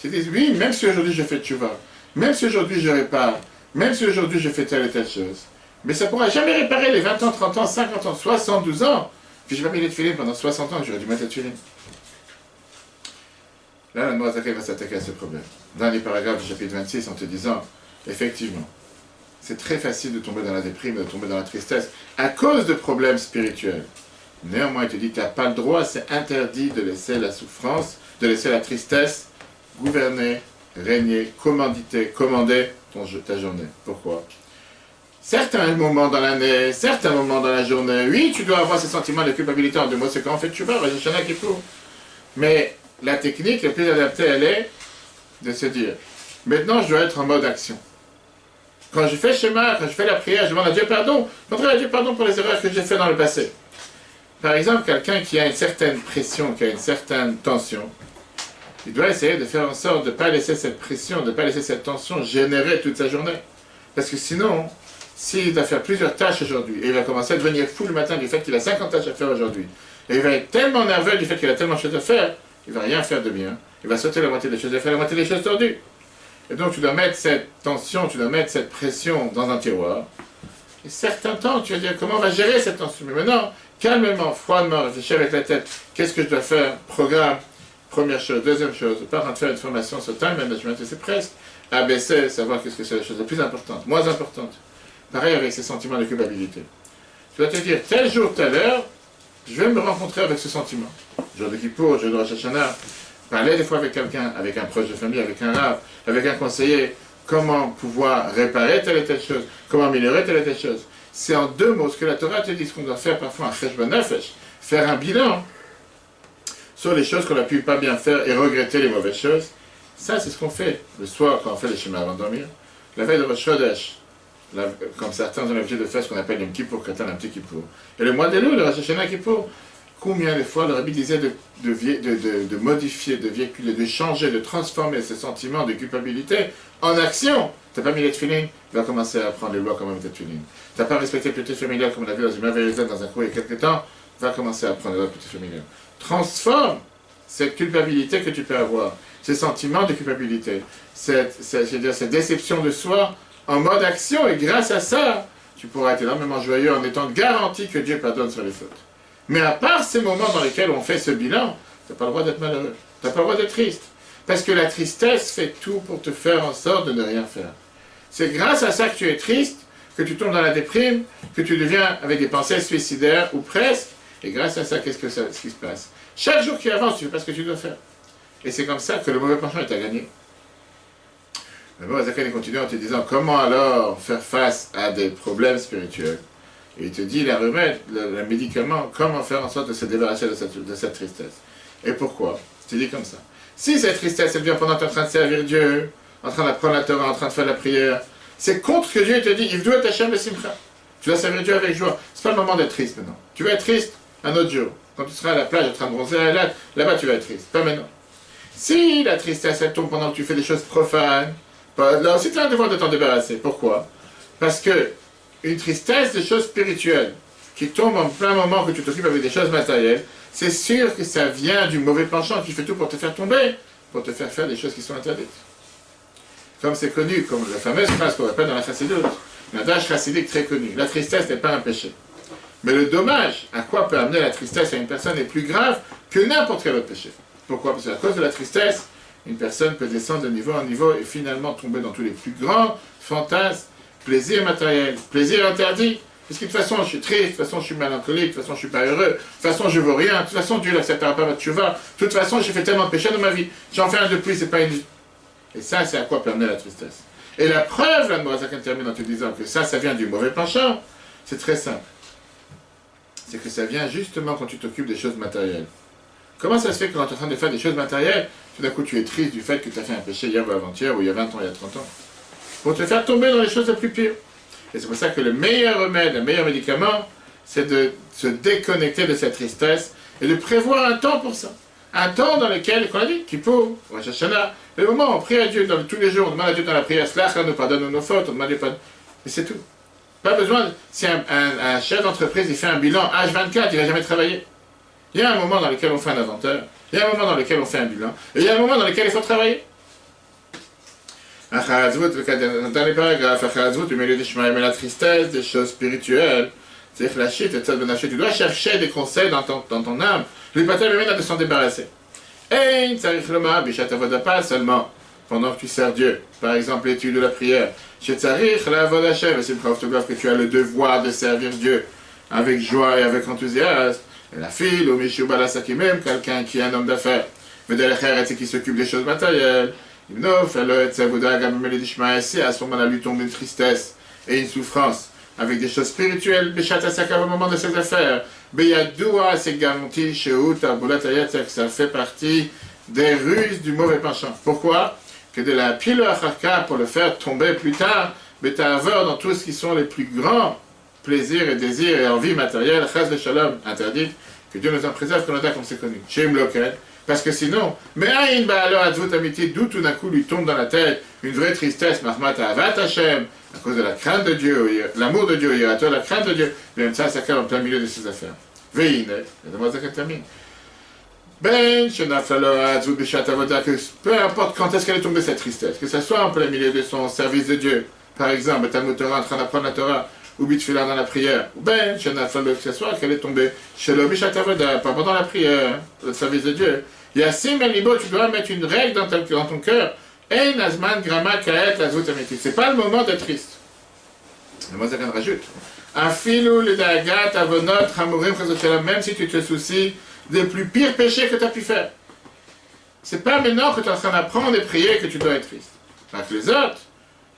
A: Ils disent, oui, même si aujourd'hui je fais tchouva, même si aujourd'hui je répare, même si aujourd'hui je fais telle et telle chose, mais ça ne pourra jamais réparer les 20 ans, 30 ans, 50 ans, 72 ans. Puis je n'ai pas mis les tefilines pendant 60 ans, j'aurais dû mettre les tefilines. Là, le Noazaka va s'attaquer à ce problème. Dans les paragraphes du chapitre 26, en te disant, effectivement, c'est très facile de tomber dans la déprime, de tomber dans la tristesse, à cause de problèmes spirituels. Néanmoins, il te dit, tu n'as pas le droit, c'est interdit de laisser la souffrance, de laisser la tristesse gouverner, régner, commander ta journée. Pourquoi? Certains moments dans l'année, certains moments dans la journée, oui, tu dois avoir ce sentiment de culpabilité en 2 mots, c'est quand on fait tchouva, Rosh Hashanah Kippour. Mais la technique la plus adaptée, elle est de se dire, maintenant je dois être en mode action. Quand je fais schéma, quand je fais la prière, je demande à Dieu pardon, je demande à Dieu pardon pour les erreurs que j'ai faites dans le passé. Par exemple, quelqu'un qui a une certaine pression, qui a une certaine tension, il doit essayer de faire en sorte de ne pas laisser cette pression, de ne pas laisser cette tension générer toute sa journée. Parce que sinon, s'il doit faire plusieurs tâches aujourd'hui, et il va commencer à devenir fou le matin du fait qu'il a 50 tâches à faire aujourd'hui, et il va être tellement nerveux du fait qu'il a tellement de choses à faire, il ne va rien faire de bien, il va sauter la moitié des choses et faire la moitié des choses tordues. Et donc tu dois mettre cette tension, tu dois mettre cette pression dans un tiroir, et certains temps tu vas dire comment on va gérer cette tension. Mais maintenant, calmement, froidement, réfléchir avec la tête, qu'est-ce que je dois faire, programme, première chose, deuxième chose, pas en train de faire une formation sur time management, c'est presque ABC, savoir qu'est-ce que c'est la chose la plus importante, moins importante. Pareil avec ces sentiments de culpabilité. Tu vas te dire, tel jour, telle heure, je vais me rencontrer avec ce sentiment. Jour de Kippour, jour de Rosh Hashanah, parler des fois avec quelqu'un, avec un proche de famille, avec un rave, avec un conseiller, comment pouvoir réparer telle et telle chose, comment améliorer telle et telle chose. C'est en 2 mots ce que la Torah te dit, ce qu'on doit faire parfois un cheshbon nefesh, faire un bilan sur les choses qu'on a pu pas bien faire et regretter les mauvaises choses. Ça, c'est ce qu'on fait le soir quand on fait les schémas avant de dormir. La veille de Rosh Chodesh, comme certains ont l'habitude de faire ce qu'on appelle le Kippour, Katan, un petit Kippour. Et le mois d'Elul, le Rosh Hashanah Kippour, combien de fois le Rabbi disait de modifier, de véhiculer, de changer, de transformer ce sentiment de culpabilité en action. Tu n'as pas mis les tefilines, tu vas commencer à apprendre les lois comme les tefilines. Tu n'as pas respecté le petit familial comme on l'a vu dans une merveilleuse dans un cours il y a quelques temps, tu vas commencer à apprendre les lois petit familial. Transforme cette culpabilité que tu peux avoir, ces sentiments de culpabilité, cette déception de soi en mode action, et grâce à ça, tu pourras être énormément joyeux en étant garanti que Dieu pardonne sur les fautes. Mais à part ces moments dans lesquels on fait ce bilan, tu n'as pas le droit d'être malheureux, tu n'as pas le droit d'être triste. Parce que la tristesse fait tout pour te faire en sorte de ne rien faire. C'est grâce à ça que tu es triste, que tu tombes dans la déprime, que tu deviens avec des pensées suicidaires ou presque, et grâce à ça, qu'est-ce qui se passe? Chaque jour qui avance, tu ne fais pas ce que tu dois faire. Et c'est comme ça que le mauvais penchant est à gagner. Le mauvais Zakan continue en te disant comment alors faire face à des problèmes spirituels. Et il te dit les remèdes, le médicament, comment faire en sorte de se débarrasser de cette tristesse. Et pourquoi? Tu dis comme ça. Si cette tristesse, elle vient pendant que tu es en train de servir Dieu, en train d'apprendre la Torah, en train de faire la prière, c'est contre ce que Dieu te dit, il doit t'acheter le simcha. Tu dois servir Dieu avec joie. C'est pas le moment d'être triste maintenant. Tu vas être triste un autre jour. Quand tu seras à la plage en train de bronzer à la latte, là-bas tu vas être triste. Pas maintenant. Si la tristesse, elle tombe pendant que tu fais des choses profanes, là aussi tu as un devoir de t'en débarrasser. Pourquoi? Parce que une tristesse, des choses spirituelles, qui tombe en plein moment que tu t'occupes avec des choses matérielles, c'est sûr que ça vient du mauvais penchant qui fait tout pour te faire tomber, pour te faire faire des choses qui sont interdites. Comme c'est connu, comme la fameuse phrase qu'on répète dans la chassidoute, un adage chassidique très connu, la tristesse n'est pas un péché. Mais le dommage, à quoi peut amener la tristesse à une personne est plus grave que n'importe quel autre péché. Pourquoi? Parce qu'à cause de la tristesse, une personne peut descendre de niveau en niveau et finalement tomber dans tous les plus grands fantasmes, plaisirs matériels, plaisirs interdits. Parce que de toute façon, je suis triste, de toute façon, je suis mélancolique, de toute façon, je suis pas heureux, de toute façon, je veux rien, de toute façon, Dieu n'acceptera pas ma tchouva, de toute façon, j'ai fait tellement de péchés dans ma vie, j'en fais un de plus, c'est pas une... Et ça, c'est à quoi peut amener la tristesse. Et la preuve, la Mourazakan termine en te disant que ça vient du mauvais penchant, c'est très simple. C'est que ça vient justement quand tu t'occupes des choses matérielles. Comment ça se fait que quand tu es en train de faire des choses matérielles, tout d'un coup tu es triste du fait que tu as fait un péché hier ou avant-hier, ou il y a 20 ans, il y a 30 ans, pour te faire tomber dans les choses les plus pires. Et c'est pour ça que le meilleur remède, le meilleur médicament, c'est de se déconnecter de cette tristesse et de prévoir un temps pour ça. Un temps dans lequel, qu'on a dit, Kippour, Rosh Hashanah, le moment où on prie à Dieu tous les jours, on demande à Dieu dans la prière, Slach, nous pardonne nos fautes, on demande des pardons. Mais c'est tout. Pas besoin, si un chef d'entreprise il fait un bilan H24, il n'a jamais travaillé. Il y a un moment dans lequel on fait un inventaire, il y a un moment dans lequel on fait un bilan, et il y a un moment dans lequel il faut travailler. Dans le dernier paragraphe, mais la tristesse des choses spirituelles, c'est la chute, tu dois chercher des conseils dans ton âme, lui pas de s'en débarrasser. Et pas seulement pendant que tu sers Dieu, par exemple l'étude de la prière, c'est une preuve que tu as le devoir de servir Dieu avec joie et avec enthousiasme. Et la fille, ou Mishu Balasaki même, quelqu'un qui est un homme d'affaires, mais de l'Echeret, c'est qui s'occupe des choses matérielles. À ce moment-là, lui tombe une tristesse et une souffrance avec des choses spirituelles, au moment de ses affaires. Ça fait partie des ruses du mauvais penchant. Pourquoi? Que de la pile pour le faire tomber plus tard, mais tu as dans tout ce qui sont les plus grands plaisirs et désirs et envies matérielles, chas de shalom, interdite, que Dieu nous en préserve, qu'on a comme c'est connu. Shem loken. Parce que sinon, mais aïn ba'alo advut amiti, d'où tout d'un coup lui tombe dans la tête une vraie tristesse, mahmat avat Hashem, à cause de la crainte de Dieu, l'amour de Dieu, la crainte de Dieu, même ça calme en plein milieu de ses affaires. Veine, la demoiselle termine. Ben, que peu importe quand est-ce qu'elle est tombée cette tristesse, que ce soit en plein milieu de son service de Dieu, par exemple, Talmud Torah en train d'apprendre la Torah, ou Bitfila dans la prière, ou ben, que ce soit qu'elle est tombée chez le Bishat Avoda, pas pendant la prière, le service de Dieu. Yassim El Libo, tu dois mettre une règle dans ton cœur. Ein Azman Grama Kaet Azut Amitik. C'est pas le moment d'être triste. Le mot Zakan rajoute. Afilou le Dagat Avonot Hamurim Chazot, même si tu te soucies des plus pires péchés que tu as pu faire. C'est pas maintenant que tu es en train d'apprendre et prier que tu dois être triste. Parce que les autres,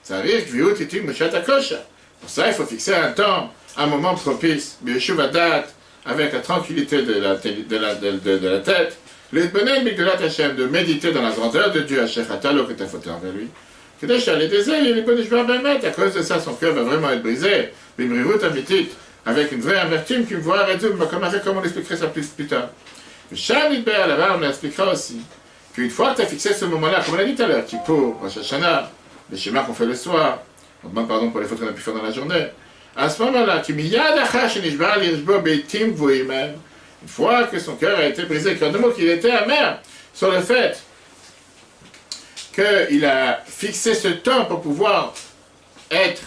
A: ça arrive, Viut Titim Mushat Akosha. Pour ça, il faut fixer un temps, un moment propice, date, avec la tranquillité de la tête, les bonheurs de la Hachem, de méditer dans la grandeur de Dieu, Hachetalo, que tu as fauté envers lui. Que déjà, les désirs, les bonnes à cause de ça, son cœur va vraiment être brisé. Bimrivut amitit, avec une vraie amertume qui me voit réduire, comme on expliquerait ça plus tard. Le Shamit Béa, là-bas, on expliquera aussi qu'une fois que tu as fixé ce moment-là, comme on l'a dit tout à l'heure, Kippour, Rosh Hashanah, les schémas qu'on fait le soir, on demande pardon pour les fautes qu'on a pu faire dans la journée. À ce moment-là, une fois que son cœur a été brisé, qu'il était amer sur le fait qu'il a fixé ce temps pour pouvoir être,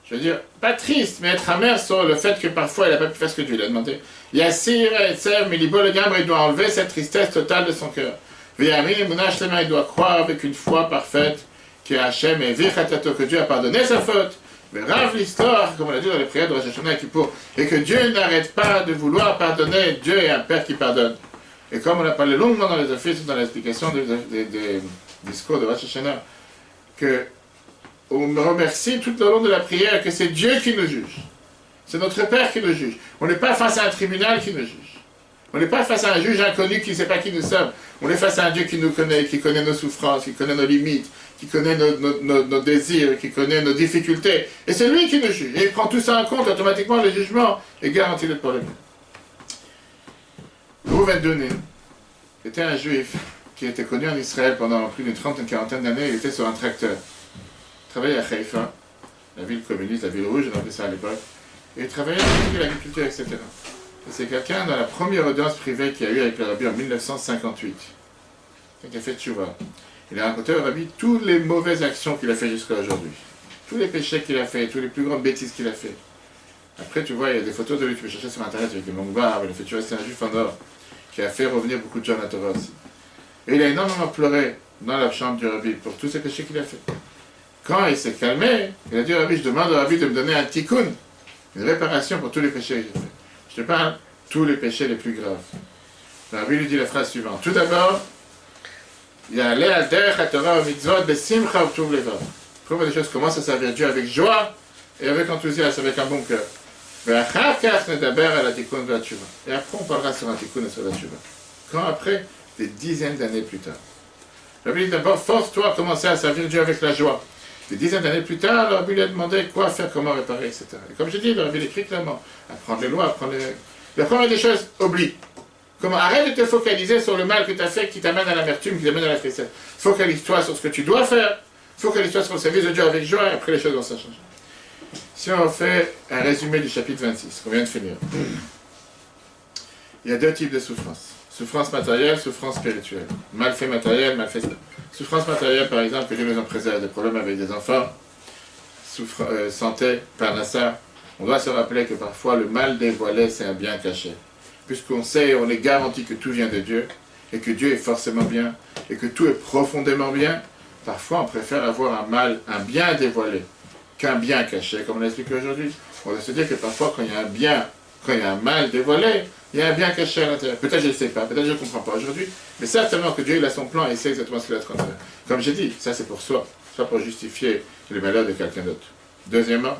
A: je veux dire, pas triste, mais être amer sur le fait que parfois il n'a pas pu faire ce que Dieu lui a demandé. Yassir et Tsev, mais il doit enlever cette tristesse totale de son cœur. Il doit croire avec une foi parfaite que Hachem est Vichatato, que Dieu a pardonné sa faute. Mais Rav l'histoire, comme on l'a dit dans les prières de Rosh Hashanah et Kippour, et que Dieu n'arrête pas de vouloir pardonner. Dieu est un Père qui pardonne. Et comme on a parlé longuement dans les offices, dans l'explication des discours de Rosh Hashanah, qu'on me remercie tout au long de la prière que c'est Dieu qui nous juge. C'est notre Père qui nous juge. On n'est pas face à un tribunal qui nous juge. On n'est pas face à un juge inconnu qui ne sait pas qui nous sommes. On est face à un Dieu qui nous connaît, qui connaît nos souffrances, qui connaît nos limites, qui connaît nos désirs, qui connaît nos difficultés. Et c'est lui qui nous juge. Et il prend tout ça en compte, automatiquement le jugement est garanti d'être pour le bien. Reuven Donin était un juif qui était connu en Israël pendant plus d'une quarantaine d'années. Il était sur un tracteur. Il travaillait à Haïfa, la ville communiste, la ville rouge, on appelait ça à l'époque. Et il travaillait dans l'agriculture, etc. Et c'est quelqu'un dans la première audience privée qu'il y a eu avec le rabbi en 1958. Il a fait tchouva. Il a raconté au rabbi toutes les mauvaises actions qu'il a fait jusqu'à aujourd'hui. Tous les péchés qu'il a fait, toutes les plus grandes bêtises qu'il a fait. Après, tu vois, il y a des photos de lui, tu peux chercher sur internet avec une longue barbe, il a fait tchouva, c'est un juif en or, qui a fait revenir beaucoup de gens à la Torah aussi. Et il a énormément pleuré dans la chambre du rabbi pour tous ces péchés qu'il a fait. Quand il s'est calmé, il a dit au rabbi, je demande au rabbi de me donner un tikkun, une réparation pour tous les péchés que j'ai fait. Je te parle tous les péchés les plus graves. Le rabbi lui dit la phrase suivante. Tout d'abord, il y a l'air derrière la Torah au mitzvot de simcha ou tuv levav. Comment les choses commencent à servir Dieu avec joie et avec enthousiasme, avec un bon cœur. Et après, on parlera sur un tikkun et sur la tshuva. Quand après, des dizaines d'années plus tard. Le rabbi dit d'abord, force-toi à commencer à servir Dieu avec la joie. Des dizaines d'années plus tard, le rabbi lui a demandé quoi faire, comment réparer, etc. Et comme je dis, le rabbi l'écrit clairement. Apprendre les lois, apprendre les... La première des choses, oublie. Comment, arrête de te focaliser sur le mal que tu as fait qui t'amène à l'amertume, qui t'amène à la tristesse. Focalise-toi sur ce que tu dois faire. Focalise-toi sur le service de Dieu avec joie et après les choses vont s'en changer. Si on fait un résumé du chapitre 26, qu'on vient de finir, il y a deux types de souffrances. Souffrance matérielle, souffrance spirituelle. Mal fait matériel, mal fait spirituel. Souffrance matérielle, par exemple, que Dieu nous en préserve, des problèmes avec des enfants, santé, parnassa. On doit se rappeler que parfois le mal dévoilé, c'est un bien caché. Puisqu'on sait, on est garanti que tout vient de Dieu, et que Dieu est forcément bien, et que tout est profondément bien, parfois on préfère avoir un bien dévoilé, qu'un bien caché, comme on l'a expliqué aujourd'hui. On doit se dire que parfois quand il y a un bien, quand il y a un mal dévoilé, il y a un bien caché à l'intérieur. Peut-être je ne sais pas, peut-être je ne comprends pas aujourd'hui, mais certainement que Dieu il a son plan et il sait exactement ce qu'il a en train de faire. Comme j'ai dit, ça c'est pour soi, soit pour justifier le malheur de quelqu'un d'autre. Deuxièmement,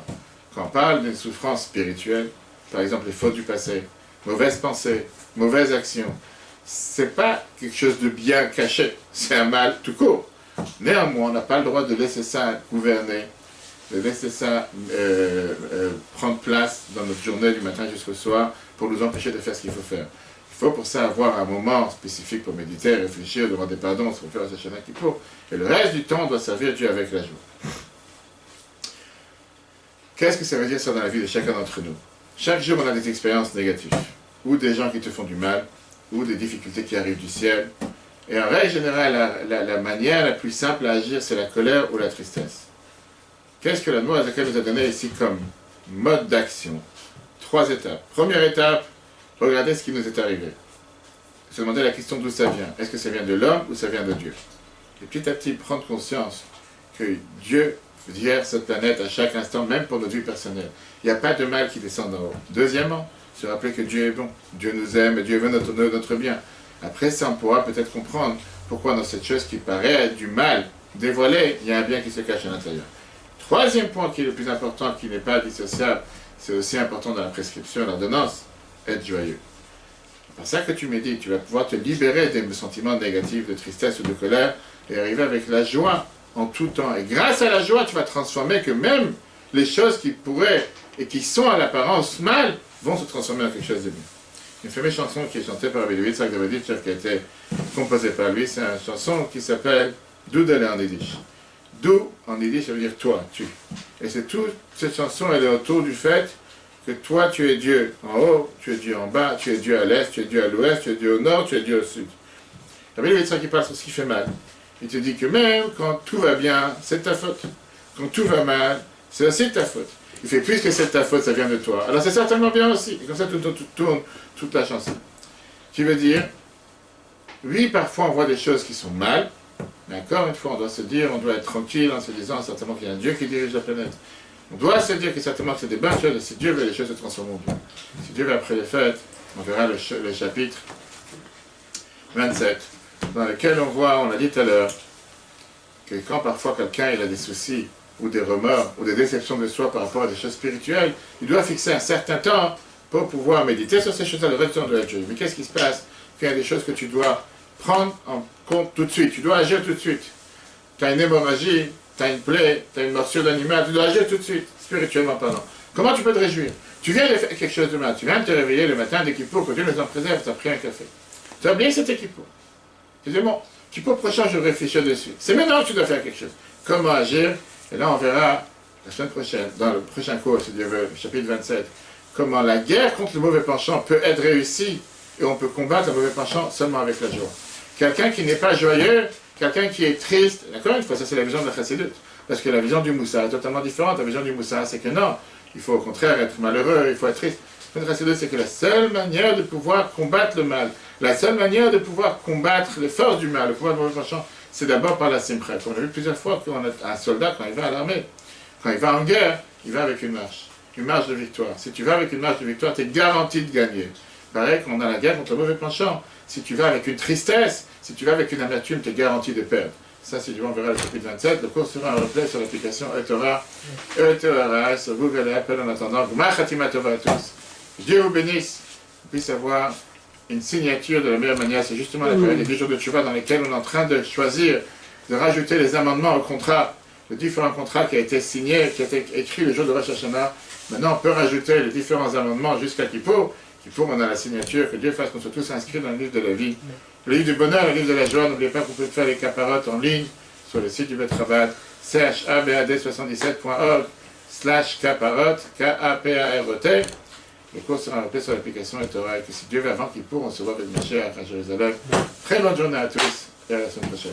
A: quand on parle d'une souffrance spirituelle, par exemple les fautes du passé, mauvaises pensées, mauvaises actions, c'est pas quelque chose de bien caché, c'est un mal tout court. Néanmoins, on n'a pas le droit de laisser ça gouverner, de laisser ça prendre place dans notre journée du matin jusqu'au soir pour nous empêcher de faire ce qu'il faut faire. Il faut pour ça avoir un moment spécifique pour méditer, réfléchir, demander pardon, se refaire à sa chaîne qui pour. Et le reste du temps, on doit servir Dieu avec la joie. Qu'est-ce que ça veut dire ça dans la vie de chacun d'entre nous? Chaque jour, on a des expériences négatives, ou des gens qui te font du mal, ou des difficultés qui arrivent du ciel. Et en règle générale, la manière la plus simple à agir, c'est la colère ou la tristesse. Qu'est-ce que la loi nous a donné ici comme mode d'action? 3 étapes. Première étape, regardez ce qui nous est arrivé. Se demander la question d'où ça vient. Est-ce que ça vient de l'homme ou ça vient de Dieu? Et petit à petit, prendre conscience que Dieu gère cette planète à chaque instant, même pour notre vie personnelle. Il n'y a pas de mal qui descend d'en haut. Deuxièmement, se rappeler que Dieu est bon. Dieu nous aime et Dieu veut notre bien. Après ça, on pourra peut-être comprendre pourquoi dans cette chose qui paraît être du mal dévoilé, il y a un bien qui se cache à l'intérieur. Troisième point qui est le plus important, qui n'est pas dissociable, c'est aussi important dans la prescription, l'ordonnance, être joyeux. C'est pour ça que tu médites, tu vas pouvoir te libérer des sentiments négatifs, de tristesse ou de colère, et arriver avec la joie en tout temps. Et grâce à la joie, tu vas transformer que même les choses qui pourraient et qui sont à l'apparence mal, vont se transformer en quelque chose de bien. Une fameuse chanson qui est chantée par Rabbi Yitzhak Daviditch, qui a été composée par lui, c'est une chanson qui s'appelle « Doudale » en yiddish. « Dou » en yiddish, ça veut dire « toi », « tu ». Et c'est toute cette chanson, elle est autour du fait que toi, tu es Dieu en haut, tu es Dieu en bas, tu es Dieu à l'est, tu es Dieu à l'ouest, tu es Dieu au nord, tu es Dieu au sud. Rabbi Yitzhak qui parle sur ce qui fait mal. Il te dit que même quand tout va bien, c'est ta faute. Quand tout va mal, c'est aussi ta faute. Il fait plus que c'est ta faute, ça vient de toi. Alors c'est certainement bien aussi. Et comme ça, tout tourne toute la chanson. Qui veut dire, oui, parfois on voit des choses qui sont mal, mais encore une fois, on doit se dire, on doit être tranquille en se disant certainement qu'il y a un Dieu qui dirige la planète. On doit se dire que certainement que c'est des bonnes choses, et si Dieu veut, les choses se transformeront bien. Si Dieu veut, après les fêtes, on verra le chapitre 27, dans lequel on voit, on l'a dit tout à l'heure, que quand parfois quelqu'un il a des soucis, ou des remords, ou des déceptions de soi par rapport à des choses spirituelles, il doit fixer un certain temps pour pouvoir méditer sur ces choses-là, le reste du temps doit être joyeux. Mais qu'est-ce qui se passe quand il y a des choses que tu dois prendre en compte tout de suite, tu dois agir tout de suite. Tu as une hémorragie, tu as une plaie, tu as une morsure d'animal, tu dois agir tout de suite, spirituellement parlant. Comment tu peux te réjouir? Tu viens de faire quelque chose de mal, tu viens de te réveiller le matin dès Kippour, que Dieu nous en préserve, tu as pris un café. Tu as oublié que c'était Kippour. Tu dis, bon, Kippour prochain, je réfléchis dessus. C'est maintenant que tu dois faire quelque chose. Comment agir? Et là, on verra la semaine prochaine, dans le prochain cours, si Dieu veut, chapitre 27, comment la guerre contre le mauvais penchant peut être réussie et on peut combattre le mauvais penchant seulement avec la joie. Quelqu'un qui n'est pas joyeux, quelqu'un qui est triste, d'accord, une fois, ça c'est la vision de la chassidut, parce que la vision du Moussa est totalement différente. La vision du Moussa, c'est que non, il faut au contraire être malheureux, il faut être triste. La chassidut, c'est que la seule manière de pouvoir combattre le mal, la seule manière de pouvoir combattre les forces du mal, le pouvoir du mauvais penchant, c'est d'abord par la simcha. Comme on a vu plusieurs fois qu'un soldat, quand il va à l'armée, quand il va en guerre, il va avec une marche de victoire. Si tu vas avec une marche de victoire, tu es garanti de gagner. Pareil, quand on a la guerre contre le mauvais penchant, si tu vas avec une tristesse, si tu vas avec une amertume, tu es garanti de perdre. Ça, si Dieu on verra le chapitre 27. Le cours sera un replay sur l'application eTorah sur Google et Apple en attendant. Gmar Khatima Tova à tous. Dieu vous bénisse. Vous puissiez avoir une signature de la meilleure manière. C'est justement la période des 10 jours de Tchouva dans lesquels on est en train de choisir, de rajouter les amendements au contrat, le différent contrat qui a été signé, qui a été écrit le jour de Rosh Hashanah. Maintenant, on peut rajouter les différents amendements jusqu'à Kippour. Kippour, on a la signature. Que Dieu fasse qu'on soit tous inscrits dans le livre de la vie. Le livre du bonheur, le livre de la joie. N'oubliez pas que vous pouvez faire les caparottes en ligne sur le site du Betrabat, chabad77.org/caparotte, K-A-P-A-R-O-T. Le cours sera rappelé sur l'application eTorah. Et que si Dieu veut, avant Kippour, on se voit avec Mashiach à Jérusalem. Très bonne journée à tous et à la semaine prochaine.